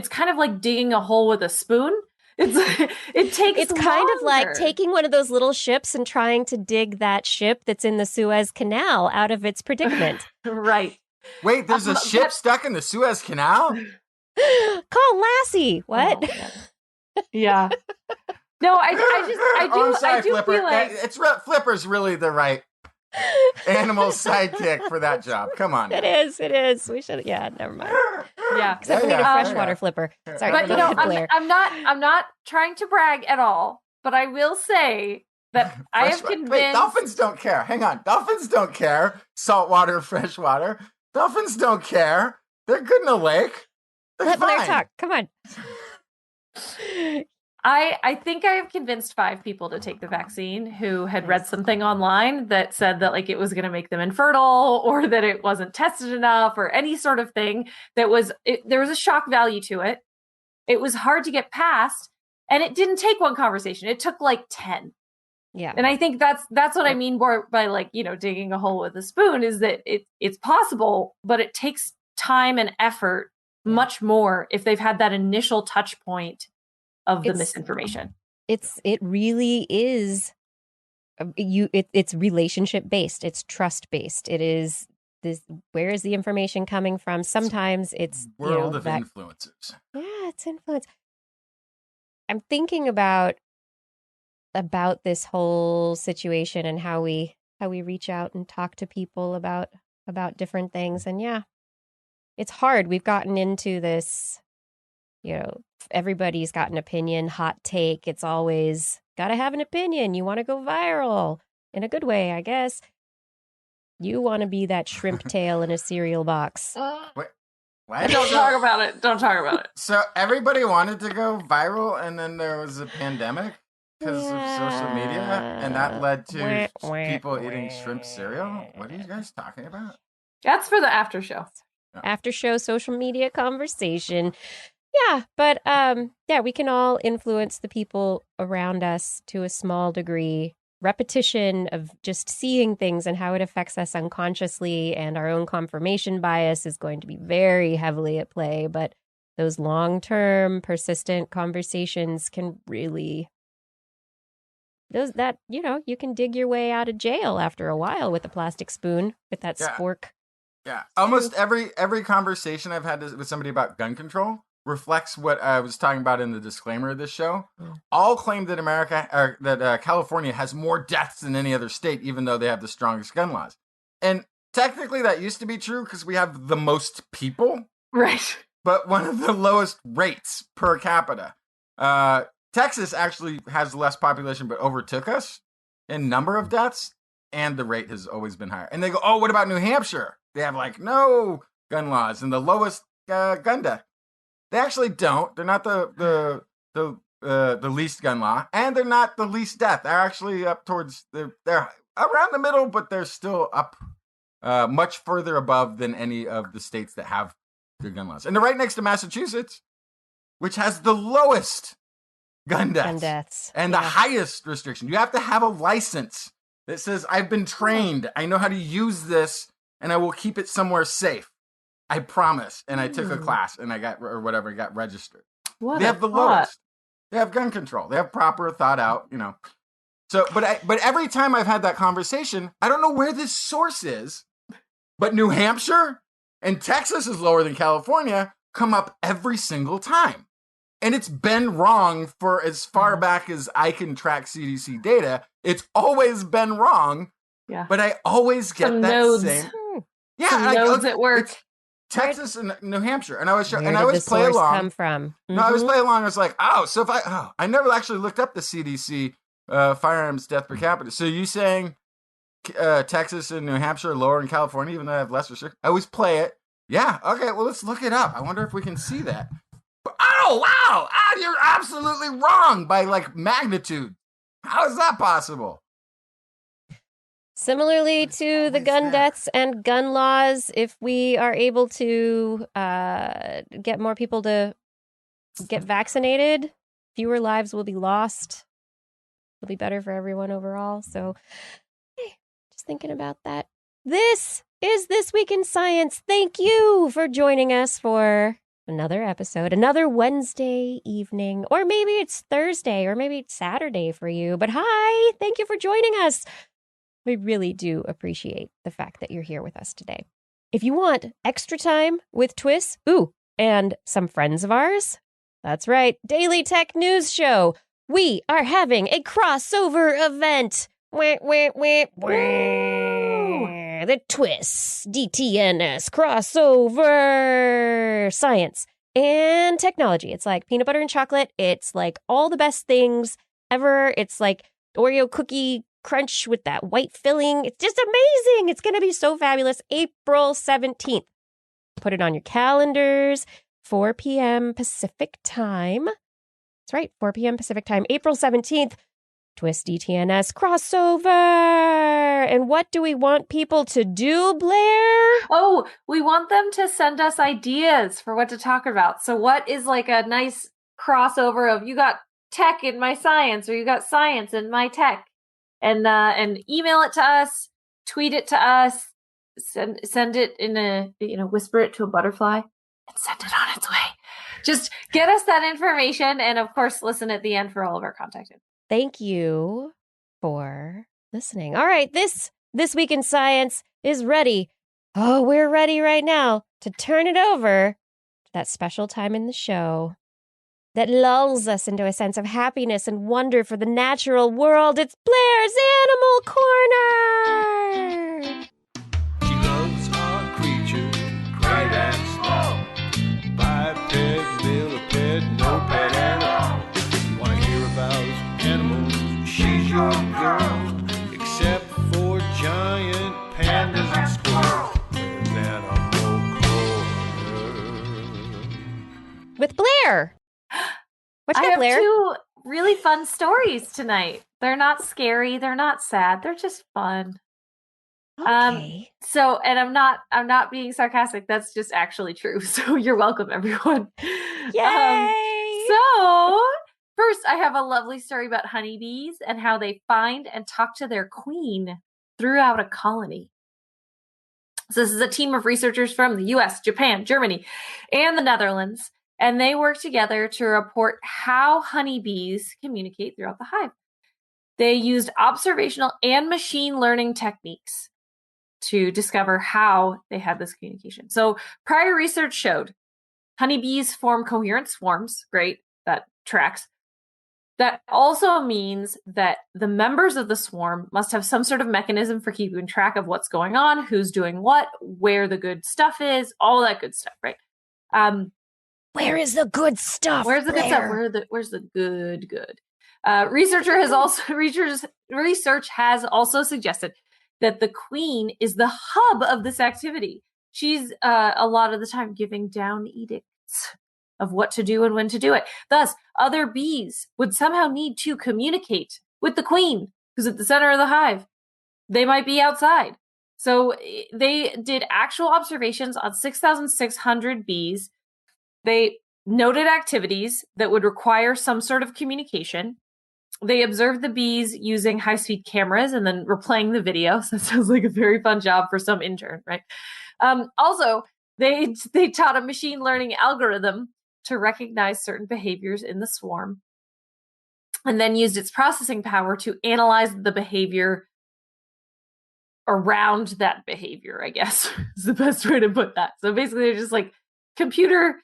kind of like digging a hole with a spoon. It's kind of like taking one of those little ships and trying to dig that ship that's in the Suez Canal out of its predicament. Right. Wait, there's a ship stuck in the Suez Canal? Call Lassie. What? Oh, yeah. No, I do Flipper. feel like Flipper's really the right animal sidekick for that job. Come on. It is. We should. Yeah, never mind. Yeah, except we need a freshwater flipper. Sorry, but I'm not trying to brag at all. But I will say that I have convinced. Wait, dolphins don't care. Hang on, dolphins don't care. Saltwater, freshwater. Dolphins don't care. They're good in a lake. Let Blair talk. Come on. I think I have convinced 5 people to take the vaccine who had read something online that said that like it was going to make them infertile, or that it wasn't tested enough, or any sort of thing that was, there was a shock value to it. It was hard to get past, and it didn't take one conversation. It took like 10. Yeah. And I think that's what I mean by like, digging a hole with a spoon, is that it's possible, but it takes time and effort much more if they've had that initial touch point of the misinformation. It really is it's relationship based. It's trust based. It is this, where is the information coming from? Sometimes it's world of influencers. Yeah, it's influence. I'm thinking about this whole situation and how we reach out and talk to people about different things. And yeah, it's hard. We've gotten into this, everybody's got an opinion, hot take. It's always got to have an opinion. You want to go viral in a good way, I guess. You want to be that shrimp tail in a cereal box. What? Don't talk about it. Don't talk about it. So everybody wanted to go viral, and then there was a pandemic because of social media, and that led to people eating shrimp cereal. What are you guys talking about? That's for the after show. After show social media conversation. Yeah, but we can all influence the people around us to a small degree. Repetition of just seeing things and how it affects us unconsciously, and our own confirmation bias is going to be very heavily at play. But those long-term, persistent conversations can really, you can dig your way out of jail after a while with a plastic spoon, with that spork. Yeah, almost every conversation I've had with somebody about gun control reflects what I was talking about in the disclaimer of this show. All claim that California has more deaths than any other state, even though they have the strongest gun laws. And technically that used to be true because we have the most people. Right. But one of the lowest rates per capita. Texas actually has less population, but overtook us in number of deaths, and the rate has always been higher. And they go, oh, what about New Hampshire? They have like no gun laws and the lowest gun death. They actually don't. They're not the least gun law, and they're not the least death. They're actually up towards they're around the middle, but they're still up much further above than any of the states that have good gun laws. And they're right next to Massachusetts, which has the lowest gun deaths and the highest restriction. You have to have a license that says, I've been trained, I know how to use this, and I will keep it somewhere safe. I promise. And I took a class and I got registered. They have the lowest. They have gun control. They have proper thought out, So, but every time I've had that conversation, I don't know where this source is, but New Hampshire and Texas is lower than California come up every single time. And it's been wrong for as far back as I can track CDC data. It's always been wrong. Yeah. But I always get some that nodes. same. Yeah. Some nodes at work. Texas and New Hampshire, and I was Where did the play source along. Come from? Mm-hmm. No, I was playing along. I was like, I never actually looked up the CDC firearms death per capita. So you saying Texas and New Hampshire are lower than California, even though they have less restrictions? I always play it. Yeah. Okay. Well, let's look it up. I wonder if we can see that. Oh, wow. You're absolutely wrong by like magnitude. How is that possible? Similarly to the gun deaths and gun laws, if we are able to get more people to get vaccinated, fewer lives will be lost. It'll be better for everyone overall. So, hey, just thinking about that. This is This Week in Science. Thank you for joining us for another episode, another Wednesday evening, or maybe it's Thursday, or maybe it's Saturday for you. But hi, thank you for joining us. We really do appreciate the fact that you're here with us today. If you want extra time with TWIS, and some friends of ours, that's right, Daily Tech News Show, we are having a crossover event. The TWIS DTNS crossover science and technology. It's like peanut butter and chocolate. It's like all the best things ever. It's like Oreo cookie crunch with that white filling. It's just amazing. It's going to be so fabulous. April 17th. Put it on your calendars. 4 p.m. Pacific time. That's right, 4 p.m. Pacific time. April 17th. TWIS DTNS crossover. And what do we want people to do, Blair? Oh, we want them to send us ideas for what to talk about. So what is like a nice crossover of you got tech in my science, or you got science in my tech? And email it to us, tweet it to us, send it in a, whisper it to a butterfly and send it on its way. Just get us that information. And of course, listen at the end for all of our contact info. Thank you for listening. All right, this Week in Science is ready. Oh, we're ready right now to turn it over to that special time in the show that lulls us into a sense of happiness and wonder for the natural world. It's Blair's Animal Corner! She loves our creatures, great and small. Biped, millipede, no pet at all. Wanna hear about animals? She's your girl. Except for giant pandas and squirrels. There's Animal Corner. With Blair! What you I got, have Blair? 2 really fun stories tonight. They're not scary. They're not sad. They're just fun. Okay. And I'm not being sarcastic. That's just actually true. So you're welcome, everyone. Yay! So first, I have a lovely story about honeybees and how they find and talk to their queen throughout a colony. So this is a team of researchers from the US, Japan, Germany, and the Netherlands. And they work together to report how honeybees communicate throughout the hive. They used observational and machine learning techniques to discover how they had this communication. So prior research showed honeybees form coherent swarms. Great, that tracks. That also means that the members of the swarm must have some sort of mechanism for keeping track of what's going on, who's doing what, where the good stuff is, all that good stuff, right? Where is the good stuff? Where's the good stuff? Where's the good? Research has also suggested that the queen is the hub of this activity. She's a lot of the time giving down edicts of what to do and when to do it. Thus, other bees would somehow need to communicate with the queen, who's at the center of the hive. They might be outside. So they did actual observations on 6,600 bees. They noted activities that would require some sort of communication. They observed the bees using high-speed cameras and then replaying the video. So that sounds like a very fun job for some intern, right? Also, they taught a machine learning algorithm to recognize certain behaviors in the swarm and then used its processing power to analyze the behavior around that behavior, I guess, is the best way to put that. So basically, they're just like, computer,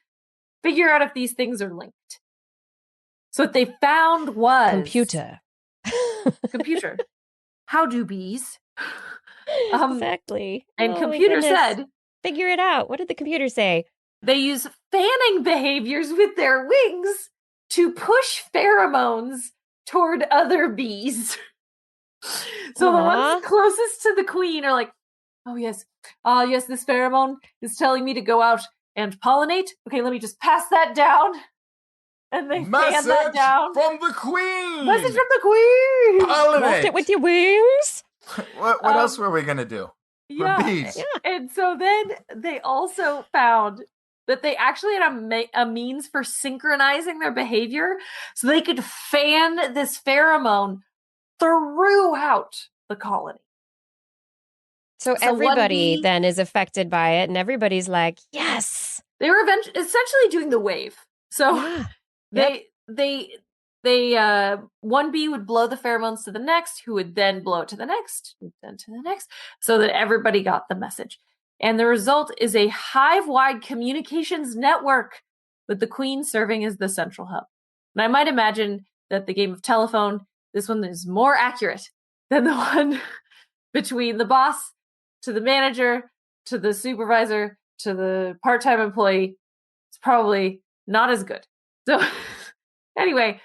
figure out if these things are linked. So what they found was... Computer. How do bees? Exactly. And Oh, my computer goodness. said... Figure it out. What did the computer say? They use fanning behaviors with their wings to push pheromones toward other bees. So the ones closest to the queen are like, oh yes, yes, this pheromone is telling me to go out and pollinate. Okay, let me just pass that down. And they fan that down. From the queen! Message from the queen! Pollinate! Waft it with your wings. What else were we going to do? Yeah. For bees. Yeah. And so then they also found that they actually had a means for synchronizing their behavior so they could fan this pheromone throughout the colony. So everybody then is affected by it, and everybody's like, yes. They were essentially doing the wave. So they one bee would blow the pheromones to the next, who would then blow it to the next, then to the next, so that everybody got the message. And the result is a hive-wide communications network, with the queen serving as the central hub. And I might imagine that the game of telephone, this one is more accurate than the one between the boss to the manager to the supervisor to the part-time employee. It's probably not as good. So anyway,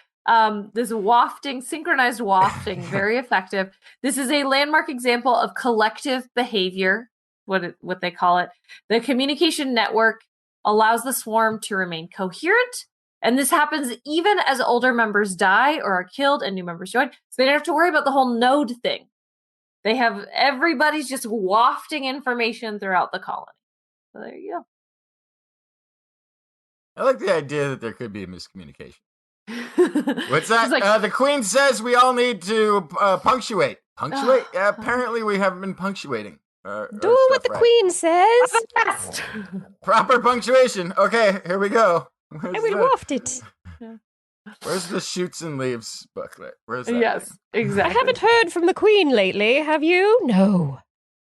this wafting, synchronized wafting, very effective. This is a landmark example of collective behavior, what they call it. The communication network allows the swarm to remain coherent, and this happens even as older members die or are killed and new members join. So they don't have to worry about the whole node thing. They have everybody's just wafting information throughout the colony. So there you go. I like the idea that there could be a miscommunication. What's that? Like, the queen says we all need to punctuate. Punctuate? Apparently we haven't been punctuating. Do what the queen says. Proper punctuation. Okay, here we go. I will waft it. Where's the shoots and leaves booklet? Where's that? Yes, exactly. I haven't heard from the queen lately. Have you? No.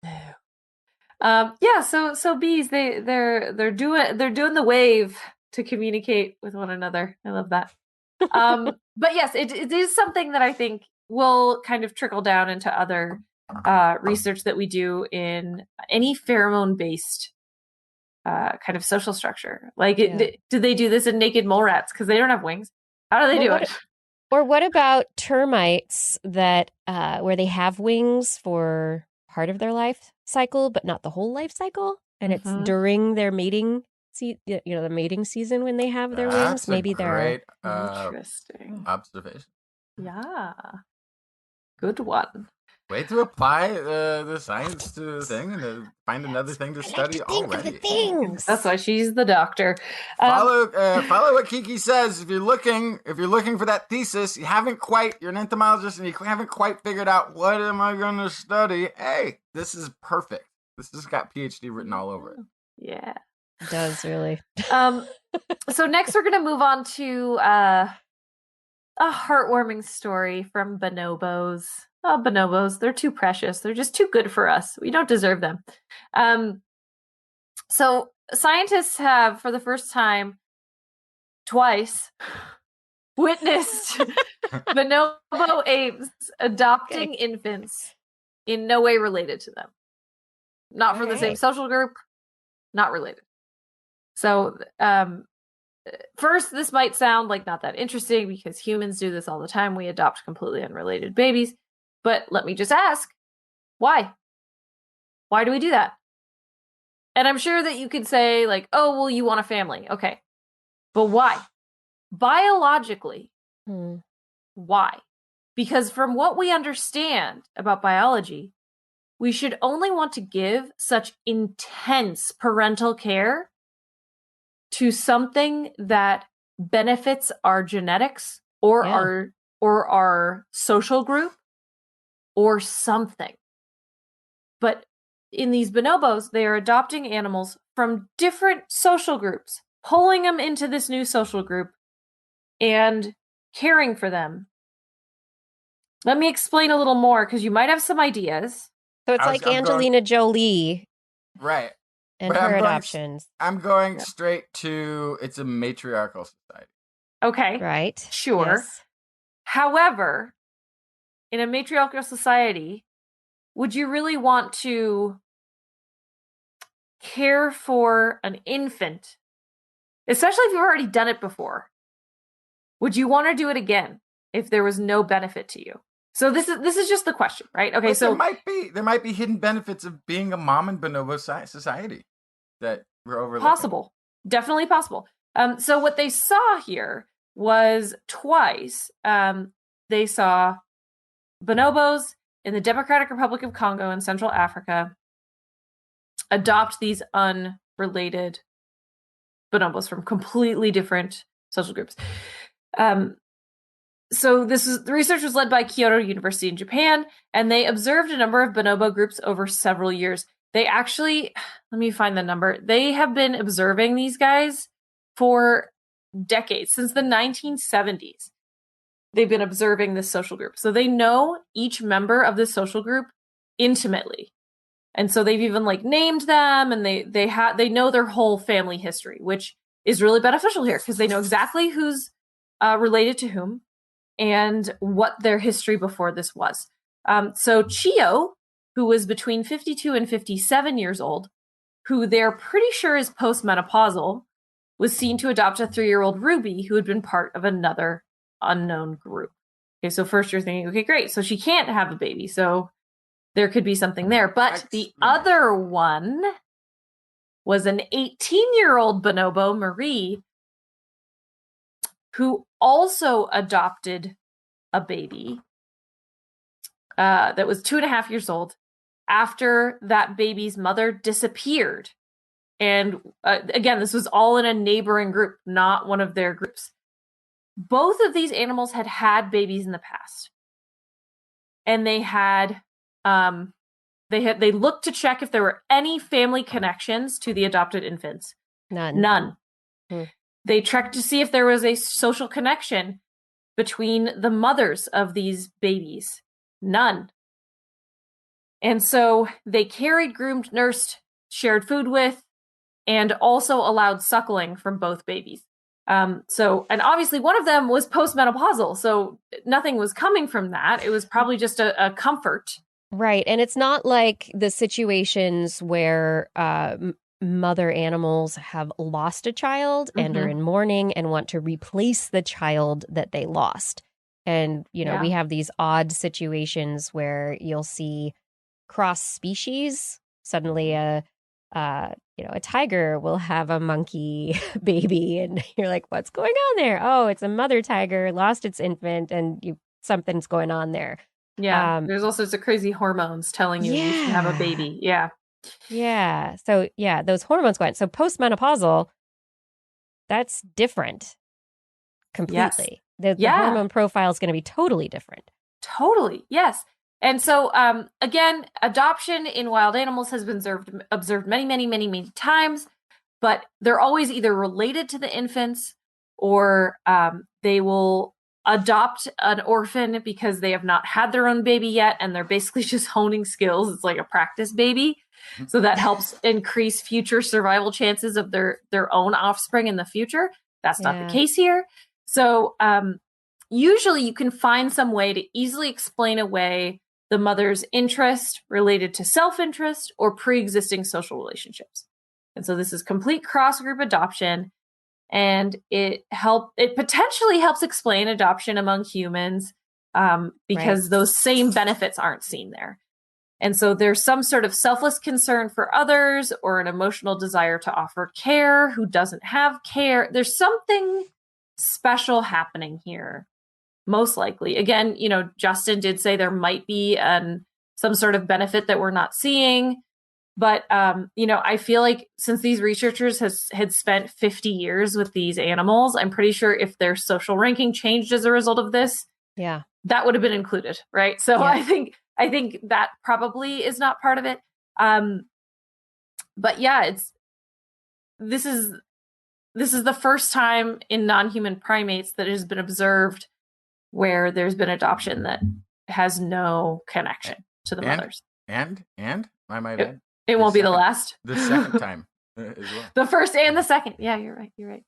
Yeah. So bees, they're doing the wave to communicate with one another. I love that. But yes, it is something that I think will kind of trickle down into other research that we do in any pheromone-based kind of social structure. Like, do they do this in naked mole rats because they don't have wings? How do they do it? Or what about termites that where they have wings for part of their life cycle, but not the whole life cycle, and it's during their mating, the mating season when they have their wings. Maybe they're interesting observation. Yeah, good one. Way to apply the science to the thing and to find another thing to study already. Things. That's why she's the doctor. Follow what Kiki says. If you're looking for that thesis, you're an entomologist and you haven't quite figured out what am I going to study. Hey, this is perfect. This has got PhD written all over it. Yeah, it does really. So next we're going to move on to a heartwarming story from bonobos. Oh, bonobos, they're too precious. They're just too good for us. We don't deserve them. So scientists have, for the first time, twice witnessed bonobo apes adopting infants in no way related to them. Not from the same social group, not related. So first, this might sound like not that interesting because humans do this all the time. We adopt completely unrelated babies. But let me just ask, why? Why do we do that? And I'm sure that you could say, like, oh, well, you want a family. Okay. But why? Biologically, why? Because from what we understand about biology, we should only want to give such intense parental care to something that benefits our genetics or our social group. Or something. But in these bonobos, they are adopting animals from different social groups, pulling them into this new social group and caring for them. Let me explain a little more because you might have some ideas. So it's like Angelina Jolie. Right. And her adoptions. I'm going straight to it's a matriarchal society. Okay. Right. Sure. Yes. However, in a matriarchal society, would you really want to care for an infant, especially if you've already done it before? Would you want to do it again? if there was no benefit to you? So this is just the question, right? Okay, But so there might be hidden benefits of being a mom in bonobo society that we're overlooking. possible, definitely possible. So what they saw here was TWIS. They saw bonobos in the Democratic Republic of Congo and Central Africa adopt these unrelated bonobos from completely different social groups. So the research was led by Kyoto University in Japan, and they observed a number of bonobo groups over several years. They actually, let me find the number. They have been observing these guys for decades, since the 1970s. They've been observing this social group. So they know each member of this social group intimately. And so they've even like named them, and they know their whole family history, which is really beneficial here because they know exactly who's related to whom and what their history before this was. So Chio, who was between 52 and 57 years old, who they're pretty sure is postmenopausal, was seen to adopt a 3-year-old Ruby who had been part of another unknown group. Okay, so first you're thinking, okay, great, so she can't have a baby, so there could be something there. But the other one was an 18-year-old bonobo, Marie, who also adopted a baby that was 2.5 years old after that baby's mother disappeared. And again, this was all in a neighboring group, not one of their groups. Both of these animals had babies in the past. And they looked to check if there were any family connections to the adopted infants. None. They checked to see if there was a social connection between the mothers of these babies. None. And so they carried, groomed, nursed, shared food with, and also allowed suckling from both babies. And obviously one of them was postmenopausal, so nothing was coming from that. It was probably just a comfort. Right. And it's not like the situations where mother animals have lost a child and are in mourning and want to replace the child that they lost. And, we have these odd situations where you'll see cross species. Suddenly a tiger will have a monkey baby and you're like, what's going on there? Oh, it's a mother tiger lost its infant and something's going on there. Yeah. There's all sorts of crazy hormones telling you you should have a baby. Yeah. Yeah. So those hormones go on. So postmenopausal, that's different completely. Yes. The hormone profile is going to be totally different. Totally. Yes. And so, again, adoption in wild animals has been observed many, many, many, many times, but they're always either related to the infants or they will adopt an orphan because they have not had their own baby yet, and they're basically just honing skills. It's like a practice baby. So that helps increase future survival chances of their own offspring in the future. That's not the case here. So usually you can find some way to easily explain away the mother's interest related to self-interest or pre-existing social relationships. And so this is complete cross-group adoption, and it potentially helps explain adoption among humans because those same benefits aren't seen there. And so there's some sort of selfless concern for others or an emotional desire to offer care who doesn't have care. There's something special happening here, most likely. Again, Justin did say there might be some sort of benefit that we're not seeing. But, I feel like since these researchers had spent 50 years with these animals, I'm pretty sure if their social ranking changed as a result of this, that would have been included, right? So I think that probably is not part of it. But yeah, this is the first time in non-human primates that it has been observed where there's been adoption that has no connection to the mothers. And I might add, it won't be the last. The second time as well. The first and the second. Yeah, you're right.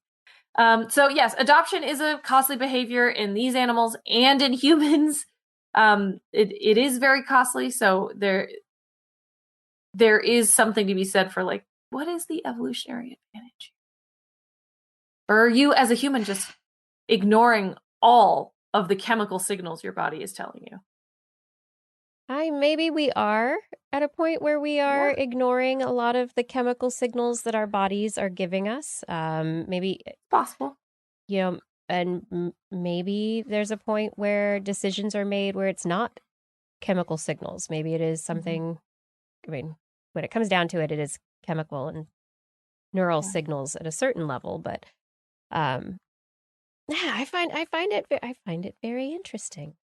So yes, adoption is a costly behavior in these animals and in humans. It is very costly. So there is something to be said for like, what is the evolutionary advantage? Or are you as a human just ignoring all of the chemical signals your body is telling you. Maybe we are at a point where we are Yeah. ignoring a lot of the chemical signals that our bodies are giving us. Maybe, Possible. and maybe there's a point where decisions are made where it's not chemical signals. Maybe it is something, I mean, when it comes down to it, it is chemical and neural signals at a certain level. But yeah, I find it very interesting.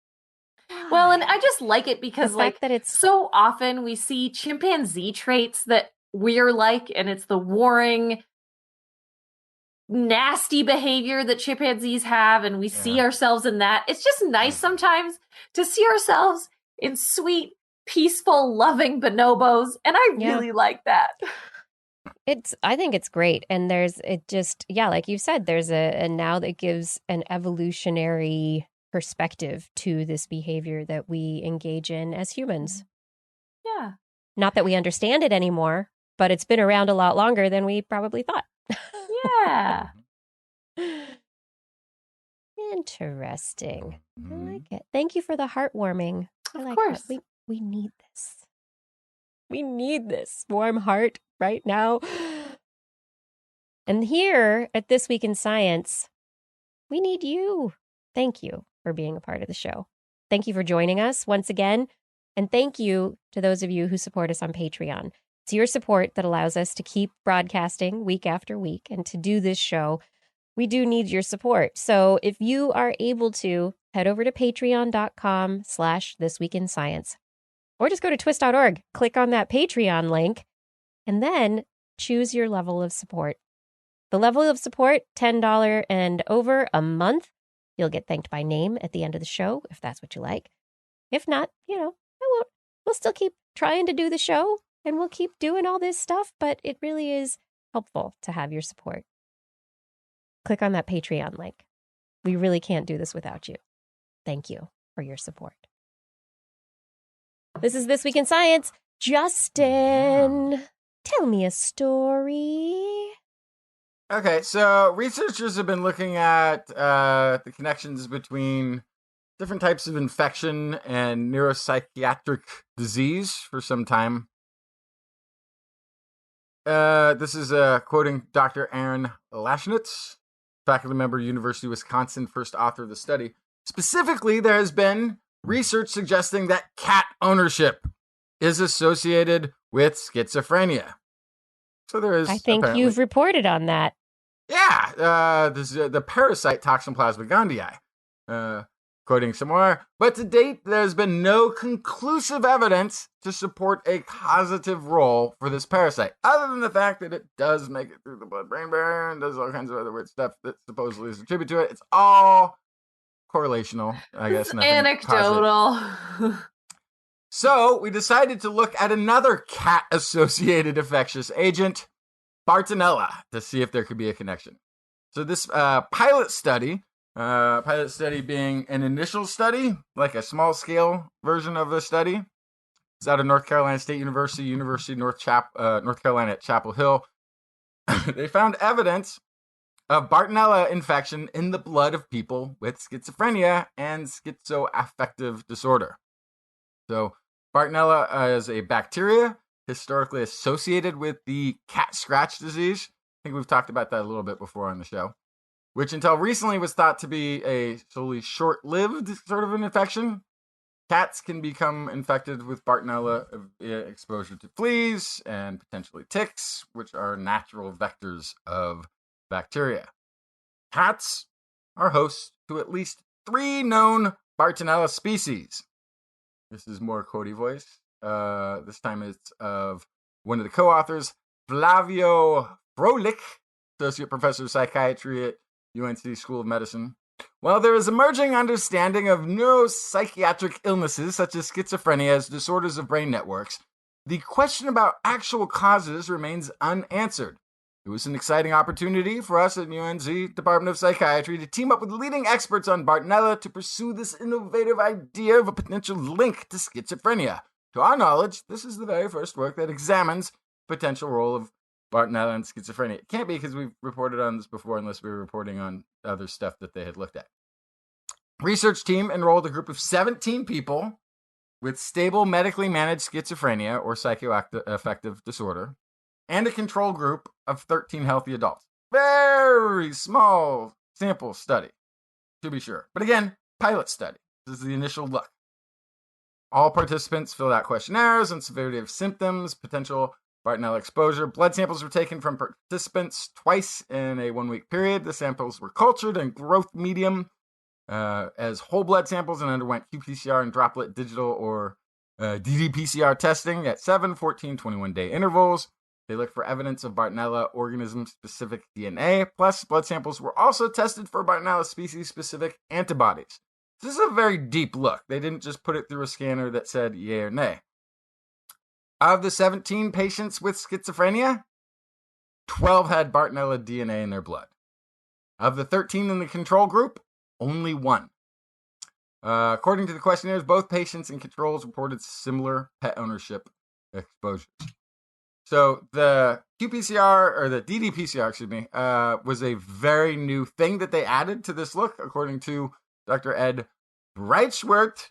Well, and I just like it because, The fact that it's so often we see chimpanzee traits that we're like, and it's the warring, nasty behavior that chimpanzees have, and we see ourselves in that. It's just nice sometimes to see ourselves in sweet, peaceful, loving bonobos, and I really like that. I think it's great. And like you said, there's and now that gives an evolutionary perspective to this behavior that we engage in as humans. Yeah. Not that we understand it anymore, but it's been around a lot longer than we probably thought. Yeah. Interesting. I like it. Thank you for the heartwarming. Of course. We need this. We need this warm heart right now. And here at This Week in Science, we need you. Thank you for being a part of the show. Thank you for joining us once again. And thank you to those of you who support us on Patreon. It's your support that allows us to keep broadcasting week after week and to do this show. We do need your support. So if you are able to, head over to patreon.com/thisweekinscience. Or just go to twist.org, click on that Patreon link, and then choose your level of support. The level of support, $10 and over a month. You'll get thanked by name at the end of the show, if that's what you like. If not, I won't. We'll still keep trying to do the show, and we'll keep doing all this stuff, but it really is helpful to have your support. Click on that Patreon link. We really can't do this without you. Thank you for your support. This is This Week in Science. Justin, tell me a story. Okay, so researchers have been looking at the connections between different types of infection and neuropsychiatric disease for some time. This is quoting Dr. Aaron Lashnitz, faculty member, University of Wisconsin, first author of the study. Specifically, there has been research suggesting that cat ownership is associated with schizophrenia. So there is. I think you've reported on that. Yeah, this is the parasite Toxoplasma gondii. Quoting some more, but to date, there's been no conclusive evidence to support a causative role for this parasite, other than the fact that it does make it through the blood-brain barrier and does all kinds of other weird stuff that supposedly is attributed to it. It's all correlational, I guess. Anecdotal. So we decided to look at another cat-associated infectious agent, Bartonella, to see if there could be a connection. So this pilot study being an initial study, like a small-scale version of the study, it's out of North Carolina State University, University of North Carolina at Chapel Hill. They found evidence of Bartonella infection in the blood of people with schizophrenia and schizoaffective disorder. So Bartonella is a bacteria historically associated with the cat scratch disease. I think we've talked about that a little bit before on the show, which until recently was thought to be a solely short-lived sort of an infection. Cats can become infected with Bartonella via exposure to fleas and potentially ticks, which are natural vectors of bacteria. Cats are host to at least 3 known Bartonella species. This is more Cody voice. This time it's of one of the co-authors, Flavio Froelich, associate professor of psychiatry at UNC School of Medicine. While there is emerging understanding of neuropsychiatric illnesses such as schizophrenia as disorders of brain networks, the question about actual causes remains unanswered. It was an exciting opportunity for us at UNC Department of Psychiatry to team up with leading experts on Bartonella to pursue this innovative idea of a potential link to schizophrenia. To our knowledge, this is the very first work that examines the potential role of Bartonella and schizophrenia. It can't be because we've reported on this before unless we were reporting on other stuff that they had looked at. Research team enrolled a group of 17 people with stable medically managed schizophrenia or psychoaffective disorder and a control group of 13 healthy adults. Very small sample study, to be sure. But again, pilot study. This is the initial look. All participants filled out questionnaires on severity of symptoms, potential Bartonella exposure. Blood samples were taken from participants twice in a 1-week period. The samples were cultured in growth medium as whole blood samples and underwent qPCR and droplet digital or ddPCR testing at 7, 14, 21-day intervals. They looked for evidence of Bartonella organism-specific DNA, plus blood samples were also tested for Bartonella species-specific antibodies. This is a very deep look. They didn't just put it through a scanner that said yay or nay. Of the 17 patients with schizophrenia, 12 had Bartonella DNA in their blood. Of the 13 in the control group, only 1. According to the questionnaires, both patients and controls reported similar pet ownership exposures. So the qPCR, or the ddPCR, was a very new thing that they added to this look, according to Dr. Ed Breitschwert,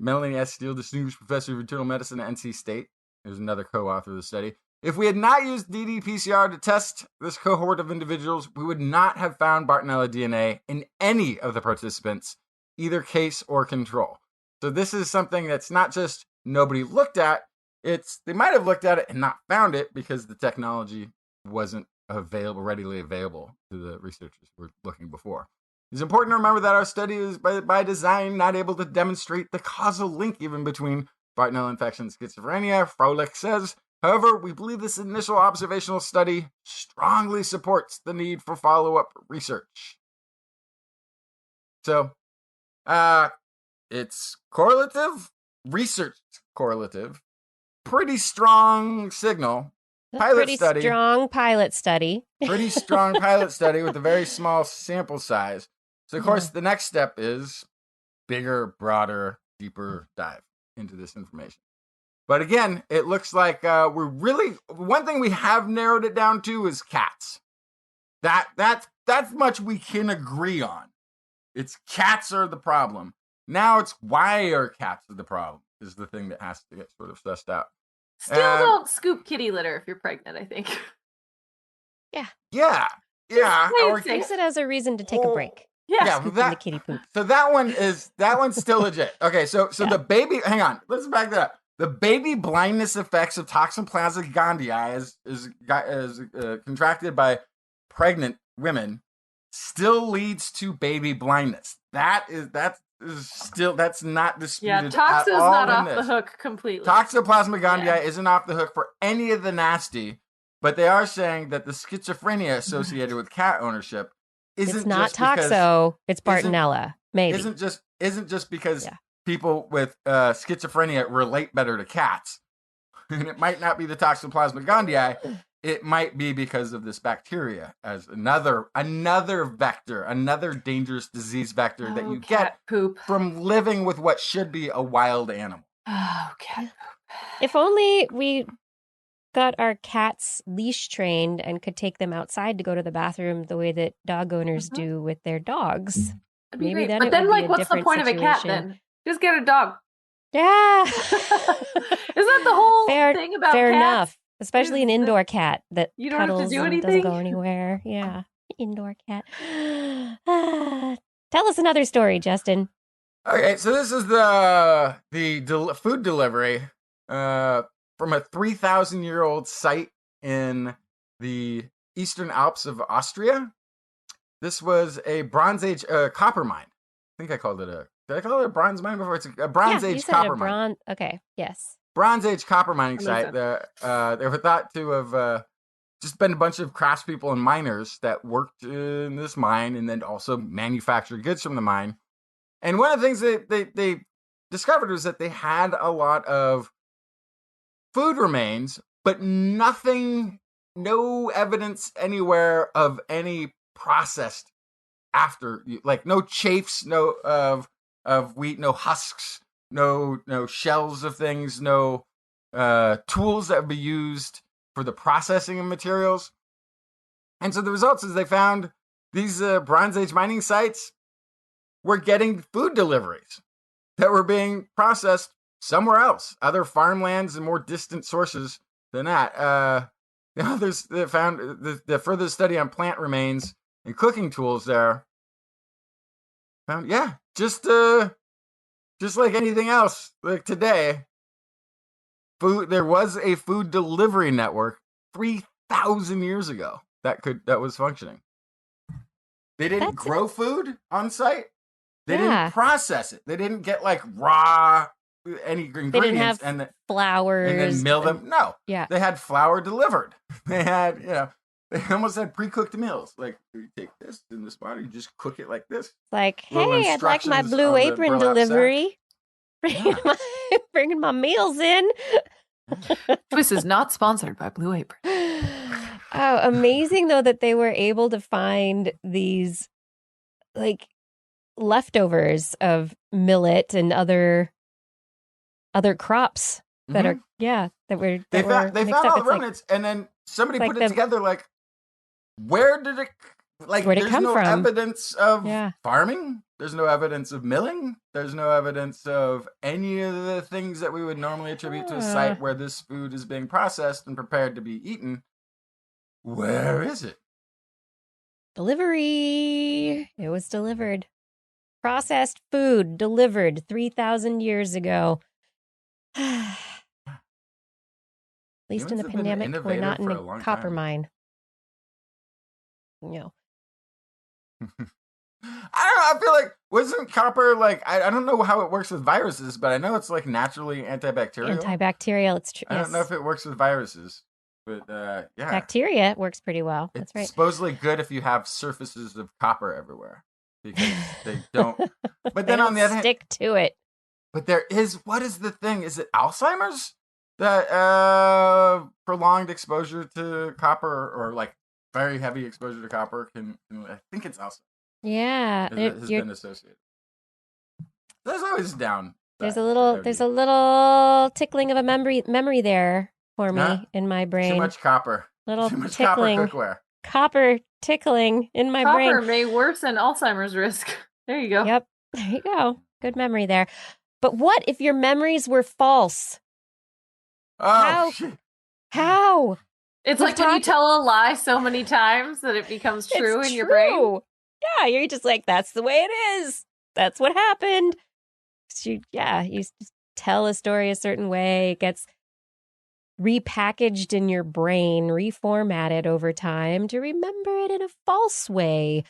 Melanie S. Steele, Distinguished Professor of Internal Medicine at NC State. There's another co-author of the study. If we had not used ddPCR to test this cohort of individuals, we would not have found Bartonella DNA in any of the participants, either case or control. So this is something that's not just nobody looked at, they might have looked at it and not found it because the technology wasn't readily available to the researchers who were looking before. It's important to remember that our study is by design not able to demonstrate the causal link even between Bartonella infection and schizophrenia, Froelich says. However, we believe this initial observational study strongly supports the need for follow-up research. So, it's correlative, research correlative, pretty strong signal. Pretty strong pilot study with a very small sample size. So, of course, the next step is bigger, broader, deeper dive into this information. But again, it looks like one thing we have narrowed it down to is cats. That's much we can agree on. It's cats are the problem. Now it's why are cats the problem is the thing that has to get sort of sussed out. Still don't scoop kitty litter if you're pregnant, I think. Yeah. Or use it as a reason to take a break. Yeah, the kitty poop. So that one's still legit. Okay, so the baby, hang on, let's back that up. The baby blindness effects of Toxoplasma gondii is contracted by pregnant women still leads to baby blindness. That's not disputed. Yeah, Tox is at all not off this. the hook completely. Toxoplasma gondii isn't off the hook for any of the nasty, but they are saying that the schizophrenia associated with cat ownership isn't not just Toxo, it's Bartonella. Maybe isn't just because people with schizophrenia relate better to cats, and it might not be the Toxoplasma gondii. It might be because of this bacteria as another vector, another dangerous disease vector that you get poop from living with what should be a wild animal. Oh, cat poop. If only we got our cats leash trained and could take them outside to go to the bathroom the way that dog owners do with their dogs. Maybe then. But then, what's the point of a cat then? Just get a dog. Yeah. Isn't that the whole thing about fair cats? enough. Especially an indoor cat that you don't have to do anything. Doesn't go anywhere. Yeah, indoor cat. Tell us another story, Justin. Okay, so this is the food delivery from a 3,000-year-old site in the Eastern Alps of Austria. This was a Bronze Age copper mine. I think I called it did I call it a bronze mine before? It's a Bronze Age copper mine. Okay, yes. Bronze Age copper mining site. They were thought to have just been a bunch of craftspeople and miners that worked in this mine and then also manufactured goods from the mine. And one of the things they discovered was that they had a lot of food remains, but no evidence anywhere of any processed after, like no chafes, of wheat, no husks, no shells of things, no tools that would be used for the processing of materials. And so the results is they found these Bronze Age mining sites were getting food deliveries that were being processed somewhere else, other farmlands and more distant sources than that. They found the further study on plant remains and cooking tools there. Found, just like anything else, like today, there was a food delivery network 3,000 years ago that was functioning. They didn't grow food on site. They didn't process it. They didn't get like raw any ingredients. They didn't have flours and then mill them. No. Yeah. They had flour delivered. They had, they almost had pre-cooked meals. Like, you take this in this spot, you just cook it like this. Like, hey, I'd like my Blue Apron delivery. Bringing my meals in. TWIS is not sponsored by Blue Apron. Oh, amazing though that they were able to find these like leftovers of millet and other crops that are they found all the remnants, and then somebody put it together. Like, where did it? Like, where'd it come from? There's no evidence of farming. There's no evidence of milling. There's no evidence of any of the things that we would normally attribute to a site where this food is being processed and prepared to be eaten. Where is it? Delivery. It was delivered. Processed food delivered 3,000 years ago. At least in the pandemic, we're not in a copper mine. No. I don't know. I feel like, wasn't copper like, I don't know how it works with viruses, but I know it's like naturally antibacterial. Antibacterial, it's true. I don't know if it works with viruses, but bacteria works pretty well. That's right. It's supposedly good if you have surfaces of copper everywhere because they don't. But then on the other hand, stick to it. But what is the thing? Is it Alzheimer's that prolonged exposure to copper or like very heavy exposure to copper can I think it's Alzheimer's. Yeah, it has been associated. There's always down. There's a little tickling of a memory there for me in my brain. Too much copper. Too much tickling. Copper cookware. Copper tickling in my brain. Copper may worsen Alzheimer's risk. There you go. Yep. There you go. Good memory there. But what if your memories were false? Oh, shit. How? It's like when you tell a lie so many times that it becomes true in your brain. Yeah, you're just like, that's the way it is. That's what happened. You just tell a story a certain way. It gets repackaged in your brain, reformatted over time to remember it in a false way.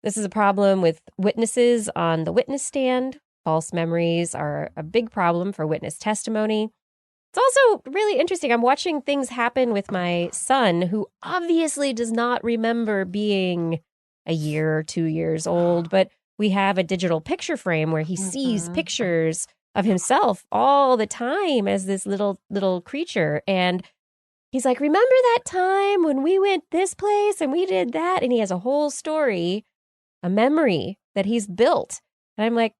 This is a problem with witnesses on the witness stand. False memories are a big problem for witness testimony. It's also really interesting. I'm watching things happen with my son, who obviously does not remember being a year or 2 years old, but we have a digital picture frame where he sees pictures of himself all the time as this little creature. And he's like, remember that time when we went this place and we did that? And he has a whole story, a memory that he's built. And I'm like,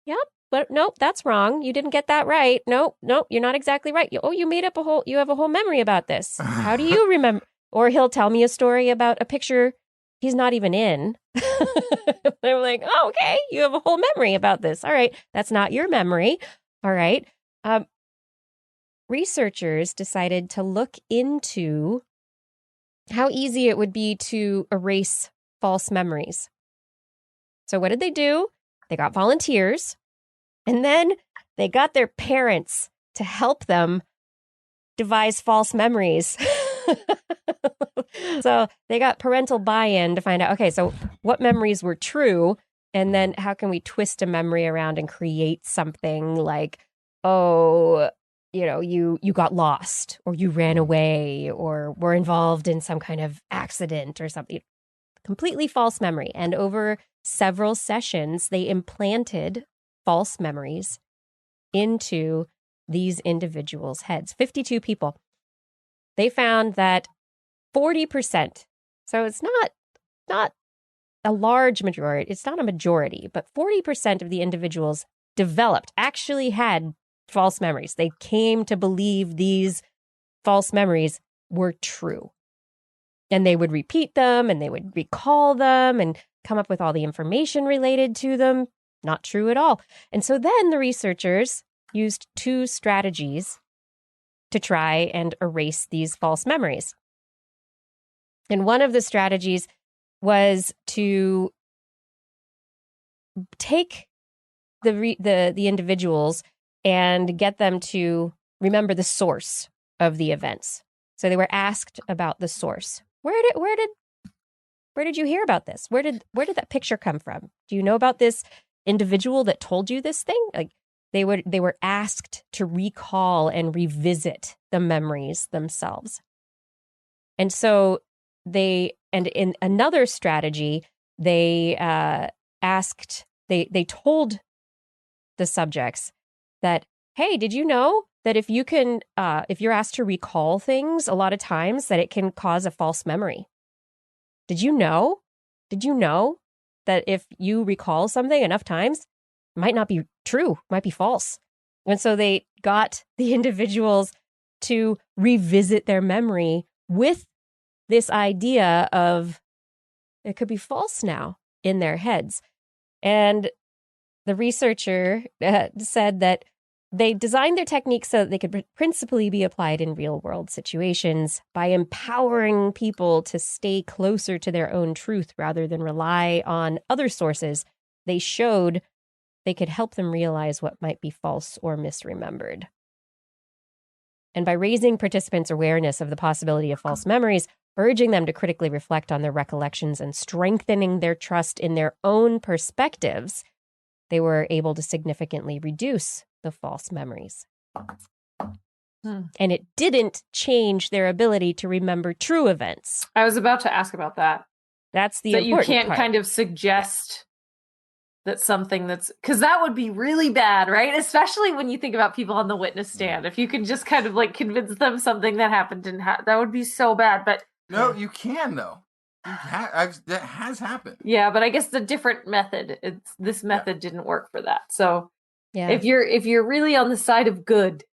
yep. But nope, that's wrong. You didn't get that right. Nope, you're not exactly right. You made up you have a whole memory about this. How do you remember? Or he'll tell me a story about a picture he's not even in. I'm like, oh, okay, you have a whole memory about this. All right, that's not your memory. All right. Researchers decided to look into how easy it would be to erase false memories. So what did they do? They got volunteers. And then they got their parents to help them devise false memories. So they got parental buy-in to find out, okay, so what memories were true? And then how can we twist a memory around and create something like, you got lost or you ran away or were involved in some kind of accident or something. Completely false memory. And over several sessions, they implanted false memories into these individuals' heads. 52 people. They found that 40%, so it's not a large majority, it's not a majority, but 40% of the individuals actually had false memories. They came to believe these false memories were true. And they would repeat them and they would recall them. And come up with all the information related to them. Not true at all. And so then the researchers used 2 strategies to try and erase these false memories. And one of the strategies was to take the individuals and get them to remember the source of the events. So they were asked about the source. Where did you hear about this? Where did that picture come from? Do you know about this individual that told you this thing? Like they were asked to recall and revisit the memories themselves. And so in another strategy, they told the subjects that, hey, did you know that if you're asked to recall things, a lot of times that it can cause a false memory? Did you know that if you recall something enough times, it might not be true, might be false? And so they got the individuals to revisit their memory with this idea of it could be false now in their heads. And the researcher said that they designed their techniques so that they could principally be applied in real-world situations by empowering people to stay closer to their own truth rather than rely on other sources. They showed they could help them realize what might be false or misremembered. And by raising participants' awareness of the possibility of false memories, urging them to critically reflect on their recollections and strengthening their trust in their own perspectives, they were able to significantly reduce the false memories. And it didn't change their ability to remember true events. I was about to ask about that. That's the that important you can't part. kind of suggest that something that's, because that would be really bad, right? Especially when you think about people on the witness stand. If you can just kind of like convince them something that happened didn't happen, that would be so bad. But No, you can though. That has happened. yeah, but I guess the different method. This method didn't work for that. So Yeah. if you're really on the side of good,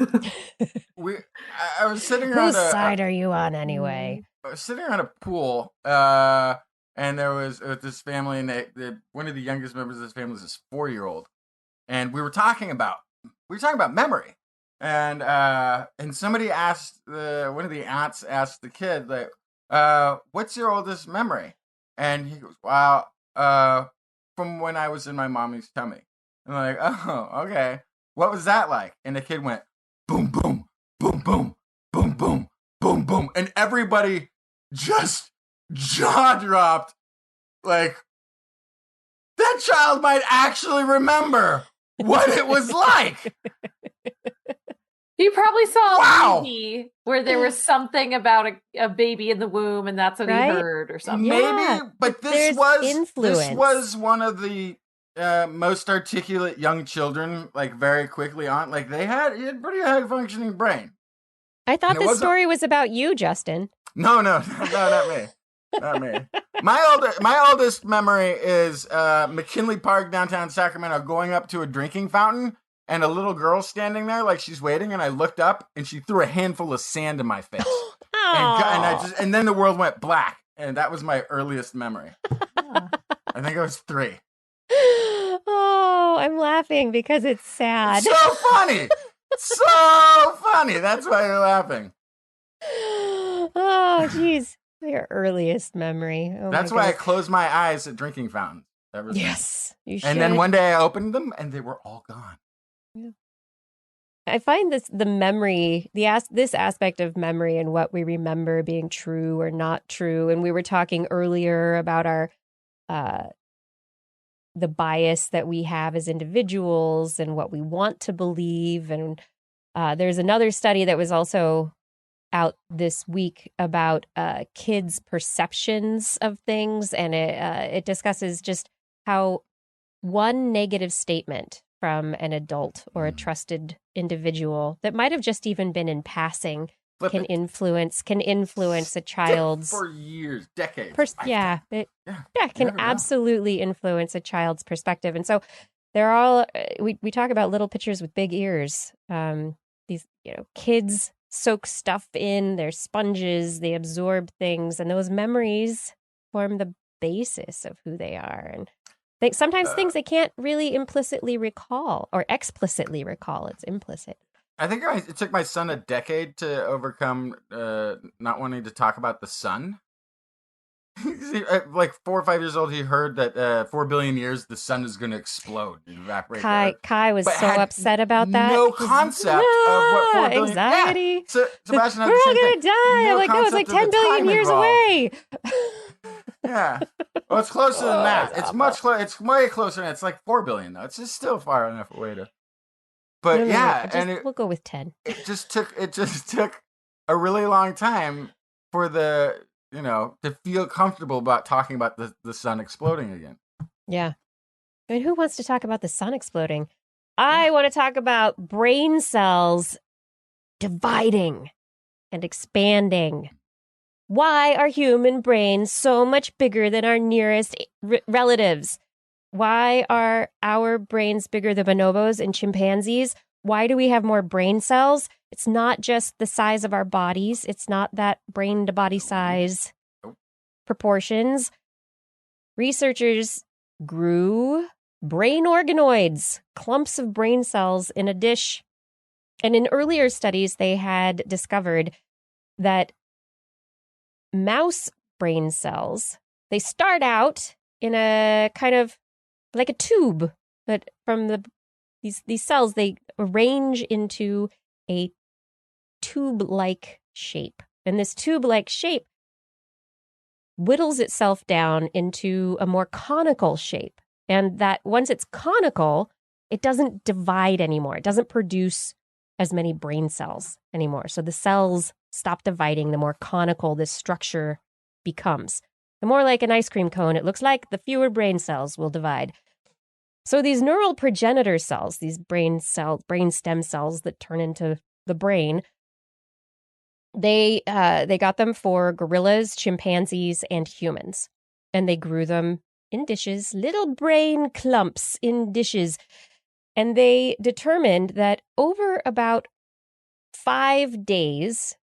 I was sitting around Whose side are you on anyway? I was sitting around a pool, and there was this family, and one of the youngest members of this family was this 4-year-old, and we were talking about memory, and somebody asked one of the aunts asked the kid, like, what's your oldest memory? And he goes, wow, from when I was in my mommy's tummy. And I'm like, oh, okay. What was that like? And the kid went, boom, boom, boom, boom, boom, boom, boom, boom. And everybody just jaw dropped. Like, that child might actually remember what it was like. you probably saw Wow. a movie where there was something about a baby in the womb, and that's what Right? he heard or something. Maybe, Yeah, but there's this influence. was one of the most articulate young children, like very quickly on. Like he had pretty high functioning brain. I thought And it this wasn't- story was about you, Justin. No, not me. Not me. My oldest memory is McKinley Park, downtown Sacramento, going up to a drinking fountain and a little girl standing there like she's waiting, and I looked up and she threw a handful of sand in my face. And then the world went black, and that was my earliest memory. I think I was 3. Oh, I'm laughing because it's sad. So funny. So funny. That's why you're laughing. Oh, geez. Your earliest memory. Oh, That's my why I goodness. close my eyes at drinking fountains. Yes, you should. And then one day I opened them and they were all gone. I find this this aspect of memory and what we remember being true or not true. And we were talking earlier about our the bias that we have as individuals and what we want to believe. And there's another study that was also out this week about kids' perceptions of things, and it discusses just how one negative statement from an adult or a trusted individual that might have just even been in passing Flip can it. influence a child's For years, decades. can you never know. absolutely influence a child's perspective. And so they're all we talk about little pitchers with big ears. These kids soak stuff in, they're sponges, they absorb things, and those memories form the basis of who they are. And sometimes things they can't really implicitly recall or explicitly recall. It's implicit. I think it took my son a decade to overcome not wanting to talk about the sun. Like 4 or 5 years old, he heard that 4 billion years the sun is going to explode and evaporate. Kai was so upset about that. No concept of what 4 billion. Anxiety. Yeah. So Sebastian had we're the all same going thing. to die. No I'm like, no, it's like 10 billion years away. Yeah. Well, it's closer than that. It's much closer. It's way closer than that. It's like 4 billion though. It's just still far enough away to. But we'll go with 10. It just took a really long time for to feel comfortable about talking about the sun exploding again. Yeah. I mean, who wants to talk about the sun exploding? I want to talk about brain cells dividing and expanding. Why are human brains so much bigger than our nearest relatives? Why are our brains bigger than bonobos and chimpanzees? Why do we have more brain cells? It's not just the size of our bodies. It's not that brain to body size proportions. Researchers grew brain organoids, clumps of brain cells in a dish. And in earlier studies, they had discovered that mouse brain cells, they start out in a kind of like a tube, but from these cells, they arrange into a tube-like shape. And this tube-like shape whittles itself down into a more conical shape. And that once it's conical, it doesn't divide anymore. It doesn't produce as many brain cells anymore. So the cells stop dividing, the more conical this structure becomes. The more like an ice cream cone it looks like, the fewer brain cells will divide. So these neural progenitor cells, these brain stem cells that turn into the brain, they got them for gorillas, chimpanzees, and humans. And they grew them in dishes, little brain clumps in dishes. And they determined that over about 5 days,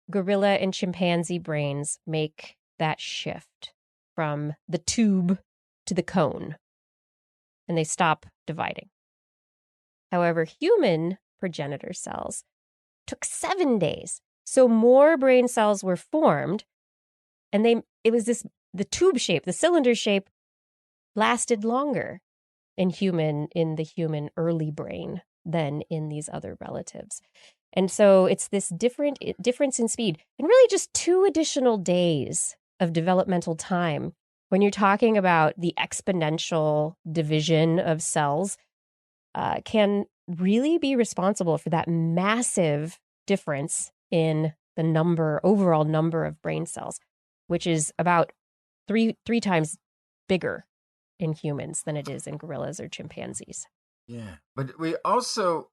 gorilla and chimpanzee brains make that shift from the tube to the cone. And they stop dividing. However, human progenitor cells took 7 days. So more brain cells were formed, and the tube shape, the cylinder shape lasted longer in the human early brain than in these other relatives. And so it's this difference in speed, and really just 2 additional days of developmental time. When you're talking about the exponential division of cells, can really be responsible for that massive difference in the overall number of brain cells, which is about three times bigger in humans than it is in gorillas or chimpanzees. Yeah, but we also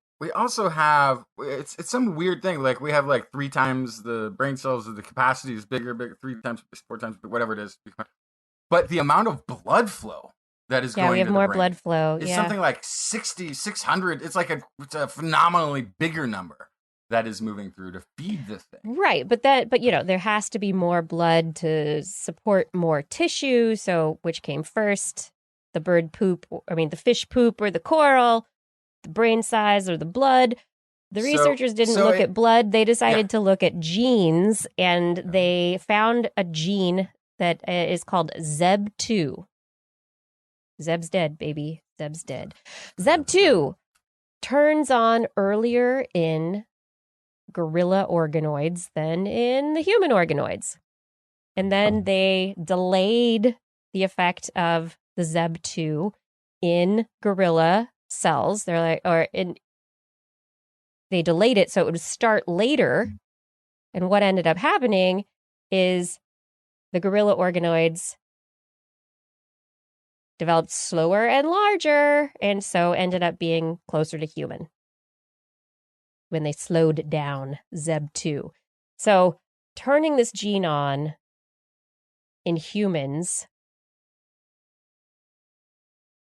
have it's some weird thing. Like we have like 3 times the brain cells, the capacity is bigger, 3 times, 4 times, whatever it is. But the amount of blood flow that is going we have to more the brain blood flow. is something like 600. It's a phenomenally bigger number that is moving through to feed the thing. Right, but there has to be more blood to support more tissue. So which came first? The fish poop or the coral, the brain size or the blood. The researchers didn't look at blood. They decided to look at genes, and they found a gene that is called ZEB2. Zeb's dead, baby. Zeb's dead. ZEB2 turns on earlier in gorilla organoids than in the human organoids. And then they delayed the effect of the ZEB2 in gorilla cells. They delayed it so it would start later. And what ended up happening is the gorilla organoids developed slower and larger, and so ended up being closer to human when they slowed down ZEB2. So turning this gene on in humans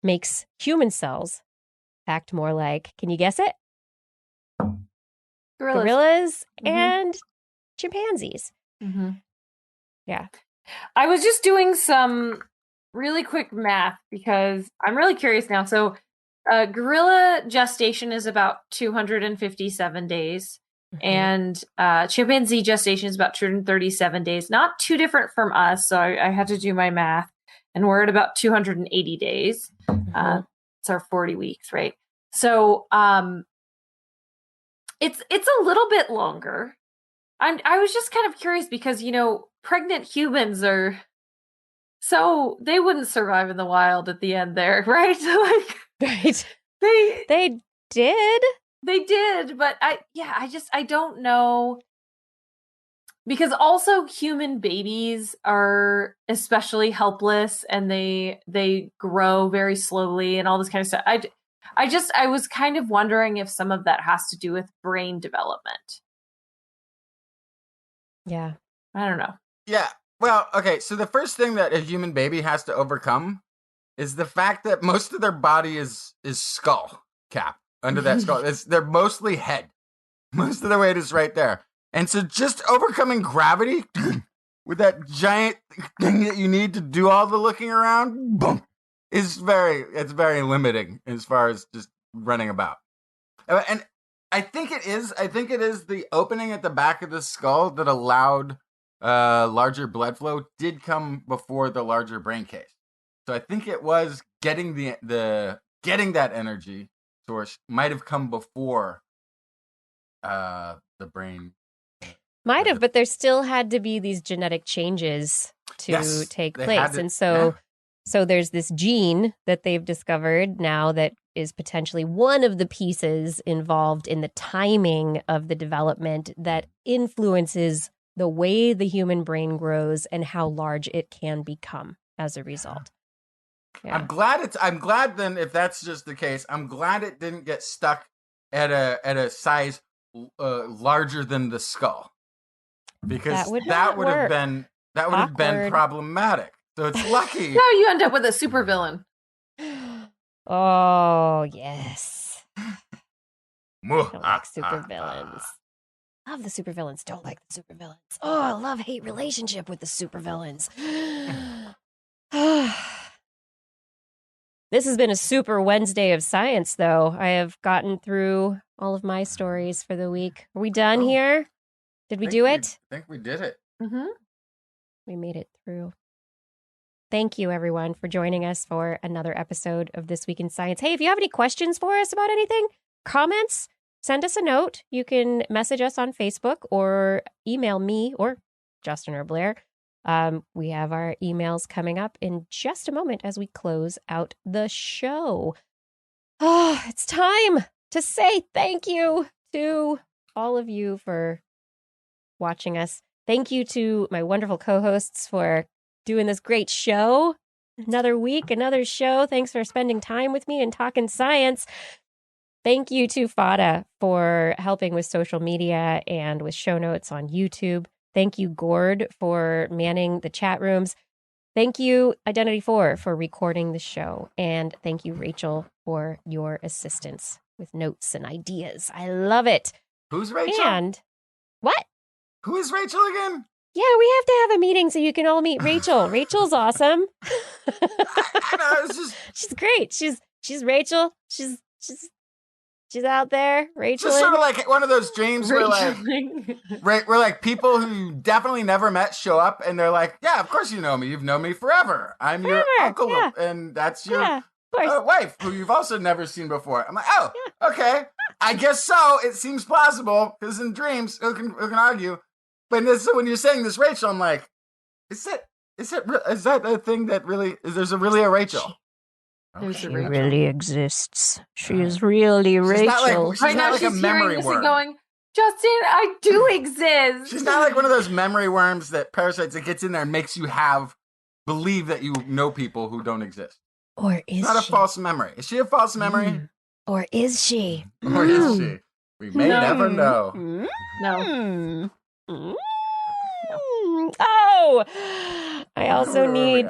makes human cells act more like, can you guess it? Gorillas and chimpanzees. Mm-hmm. Yeah. I was just doing some really quick math because I'm really curious now. So, gorilla gestation is about 257 days, and chimpanzee gestation is about 237 days. Not too different from us. So I had to do my math, and we're at about 280 days. It's our 40 weeks, right? So, it's a little bit longer. I was just kind of curious because, pregnant humans are they wouldn't survive in the wild at the end there, right? Right. They did, but I don't know, because also human babies are especially helpless and they grow very slowly and all this kind of stuff. I was kind of wondering if some of that has to do with brain development. Yeah. I don't know. Yeah. Well, okay. So the first thing that a human baby has to overcome is the fact that most of their body is skull cap under that skull. They're mostly head. Most of the weight is right there. And so just overcoming gravity with that giant thing that you need to do all the looking around, boom, it's very limiting as far as just running about. And I think it is the opening at the back of the skull that allowed larger blood flow did come before the larger brain case. So I think it was getting getting that energy source might have come before the brain. Might have, but there still had to be these genetic changes to take place. And so there's this gene that they've discovered now that is potentially one of the pieces involved in the timing of the development that influences the way the human brain grows and how large it can become as a result. Yeah. I'm glad then, if that's just the case, I'm glad it didn't get stuck at a size larger than the skull, because that would have been problematic. So it's lucky. No, you end up with a supervillain. Oh yes. Don't like supervillains. Love the supervillains. Don't like the supervillains. Oh, I love-hate relationship with the supervillains. This has been a super Wednesday of science, though. I have gotten through all of my stories for the week. Are we done here? Did we do it? I think we did it. Mm-hmm. We made it through. Thank you, everyone, for joining us for another episode of This Week in Science. Hey, if you have any questions for us about anything, comments, send us a note. You can message us on Facebook or email me or Justin or Blair. We have our emails coming up in just a moment as we close out the show. Oh, it's time to say thank you to all of you for watching us. Thank you to my wonderful co-hosts for doing this great show. Another week, another show. Thanks for spending time with me and talking science. Thank you to Fada for helping with social media and with show notes on YouTube. Thank you, Gord, for manning the chat rooms. Thank you, Identity4, for recording the show. And thank you, Rachel, for your assistance with notes and ideas. I love it. Who's Rachel? And what? Who is Rachel again? Yeah, we have to have a meeting so you can all meet Rachel. Rachel's awesome. I know, it's just... She's great. She's Rachel. She's out there, Rachel. Just sort of like one of those dreams where like people who you definitely never met show up and they're like, yeah, of course you know me. You've known me forever. I'm your uncle, and that's your wife who you've also never seen before. I'm like, okay. I guess so. It seems plausible because in dreams, who can argue? But when you're saying this, Rachel, I'm like, is that the thing that really is? There's really a Rachel. She really exists. She is really Rachel. She's not like a memory worm. Going, Justin, I do exist. She's not like one of those memory worms that parasites that gets in there and makes you believe that you know people who don't exist. Or is not a false memory. Is she a false memory? Or is she? Or is she? We may never know. No. Oh, I also need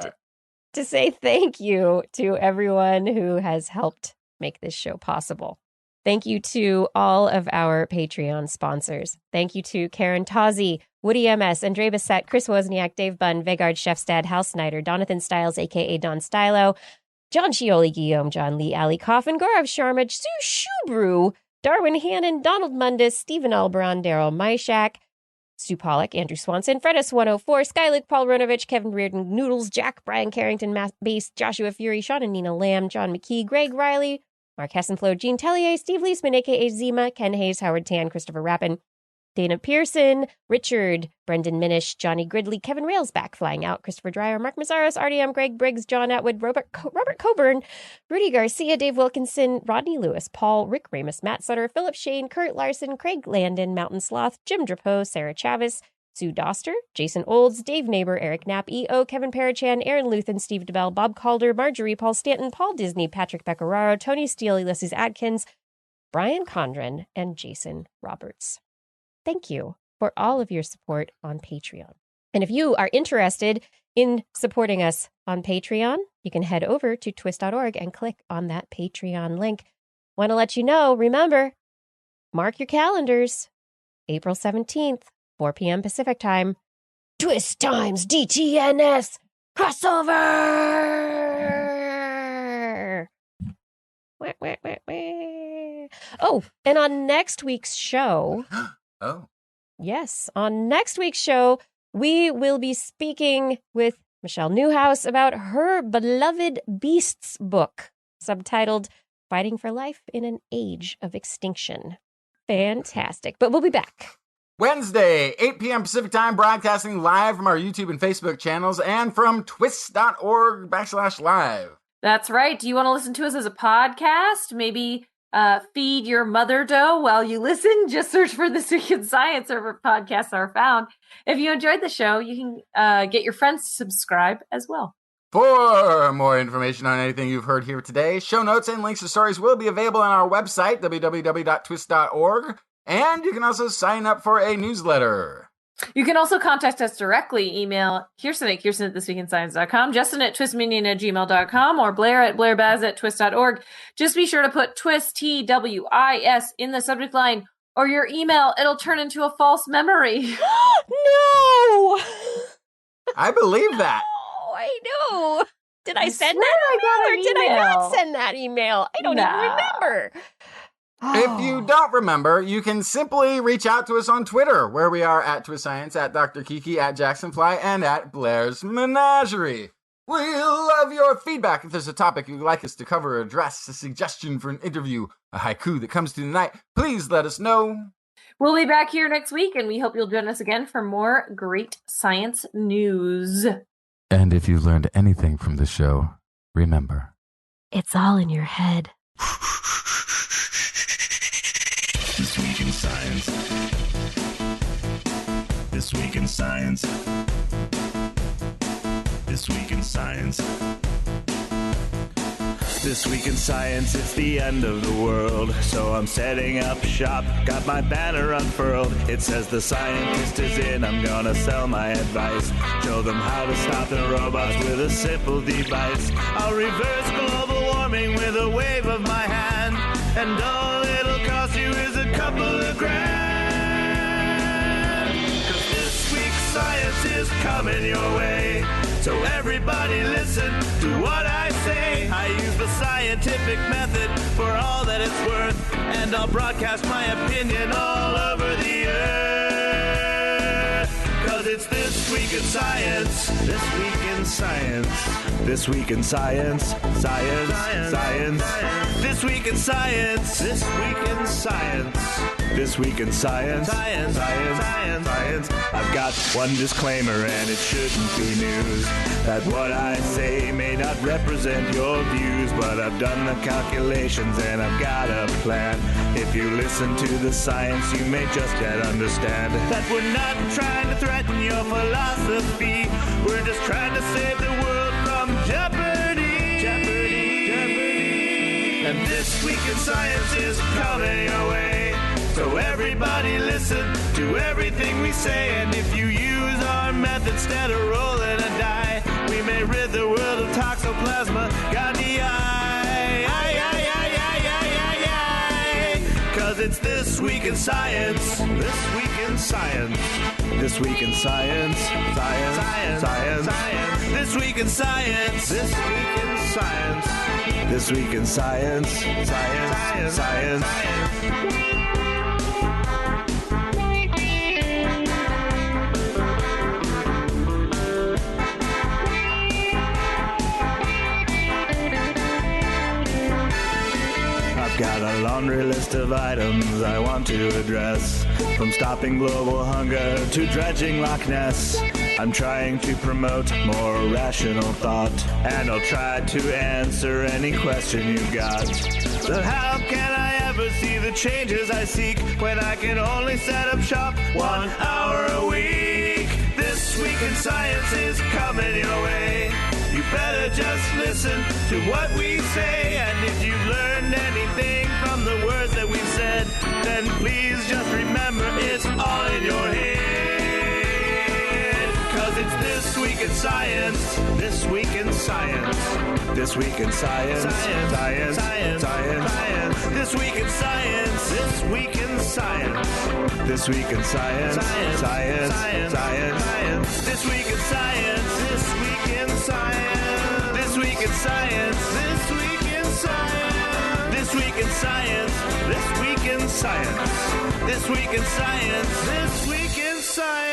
to say thank you to everyone who has helped make this show possible. Thank you to all of our Patreon sponsors. Thank you to Karen Tozzi, Woody MS, Andre Bissett, Chris Wozniak, Dave Bunn, Vegard Chefstad, Hal Snyder, Donathan Stiles, a.k.a. Don Stylo, John Scioli, Guillaume, John Lee, Ali Coffin, Gaurav Sharma, Sue Shubru, Darwin Hannon, Donald Mundis, Stephen Alberon, Daryl Myshak, Stu Pollock, Andrew Swanson, Fredis104, Skyluke, Paul Ronovich, Kevin Reardon, Noodles, Jack, Brian Carrington, Matt Base, Joshua Fury, Sean and Nina Lamb, John McKee, Greg Riley, Mark Hessenflow, Gene Tellier, Steve Leisman, a.k.a. Zima, Ken Hayes, Howard Tan, Christopher Rappin, Dana Pearson, Richard, Brendan Minish, Johnny Gridley, Kevin Railsback, Flying Out, Christopher Dreyer, Mark Mazzaros, RDM, Greg Briggs, John Atwood, Robert Coburn, Rudy Garcia, Dave Wilkinson, Rodney Lewis, Paul, Rick Ramus, Matt Sutter, Philip Shane, Kurt Larson, Craig Landon, Mountain Sloth, Jim Drapeau, Sarah Chavez, Sue Doster, Jason Olds, Dave Neighbor, Eric Knapp, E.O., Kevin Parachan, Aaron Luthen, Steve DeBell, Bob Calder, Marjorie, Paul Stanton, Paul Disney, Patrick Pecoraro, Tony Steele, Ulysses Adkins, Brian Condren, and Jason Roberts. Thank you for all of your support on Patreon. And if you are interested in supporting us on Patreon, you can head over to twist.org and click on that Patreon link. Want to let you know, remember, mark your calendars, April 17th, 4 p.m. Pacific time, Twist Times DTNS crossover! Wah, wah, wah, wah. Oh, and on next week's show... Oh. Yes, on next week's show, we will be speaking with Michelle Newhouse about her beloved Beasts book, subtitled Fighting for Life in an Age of Extinction. Fantastic. But we'll be back. Wednesday, 8 p.m. Pacific time, broadcasting live from our YouTube and Facebook channels and from twist.org/live. That's right. Do you want to listen to us as a podcast? Maybe feed your mother dough while you listen. Just search for This Week in Science wherever podcasts are found. If you enjoyed the show, you can get your friends to subscribe as well. For more information on anything you've heard here today, show notes and links to stories will be available on our website, www.twist.org, and you can also sign up for a newsletter. You can also contact us directly. Email Kirsten at thisweekinscience.com, Justin at twistminion@gmail.com, or Blair at blairbaz@twist.org. Just be sure to put twist, TWIS, in the subject line, or your email, it'll turn into a false memory. No! I believe that. Oh, I know. Did I send swear that I got email or an did I email. not send that email? I don't even remember. If you don't remember, you can simply reach out to us on Twitter, where we are at Twist Science, at Dr. Kiki, at Jacksonfly, and at Blair's Menagerie. We love your feedback. If there's a topic you'd like us to cover or address, a suggestion for an interview, a haiku that comes through the night, please let us know. We'll be back here next week, and we hope you'll join us again for more great science news. And if you learned anything from the show, remember, It's all in your head. This Week in Science. This Week in Science. This Week in Science. This Week in Science, it's the end of the world. So I'm setting up shop, got my banner unfurled. It says the scientist is in, I'm gonna sell my advice. Show them how to stop the robots with a simple device. I'll reverse global warming with a wave of my hand. And all it'll cost you is a couple of grand. 'Cause this week's science is coming your way. So everybody listen to what I say. I use the scientific method for all that it's worth. And I'll broadcast my opinion all over the earth. 'Cause it's This Week in Science. This Week in Science. This Week in Science. Science. Science. This Week in Science. This Week in Science. This Week in Science. Science. Science. Science. I've got one disclaimer, and it shouldn't be news, that what I say may not represent your views, but I've done the calculations and I've got a plan. If you listen to the science, you may just yet understand that we're not trying to threaten your philosophy. We're just trying to save the world from jeopardy. Jeopardy. Jeopardy. And This Week in Science is coming your way. So everybody listen to everything we say. And if you use our method instead of rolling a die, we may rid the world of toxoplasma gondii. 'Cause it's This Week in Science. This Week in Science. This week in science, science, science, science, science. This week in science, this week in science. This week in science, science, science, science. Got a laundry list of items I want to address. From stopping global hunger to dredging Loch Ness. I'm trying to promote more rational thought, and I'll try to answer any question you've got. So how can I ever see the changes I seek when I can only set up shop 1 hour a week? This week in science is coming your way. You better just listen to what we say, and if you've learned anything from the words that we've said, then please just remember it's all in your head. 'Cause it's this week in science, this week in science, this week in science, science, science, science, science, science. This week in science, this week in science, this week in science, science, science, science, science. This week in science, this week in science, this week in science, this week in science, this week in science, this week in science, this week in science, this week in science.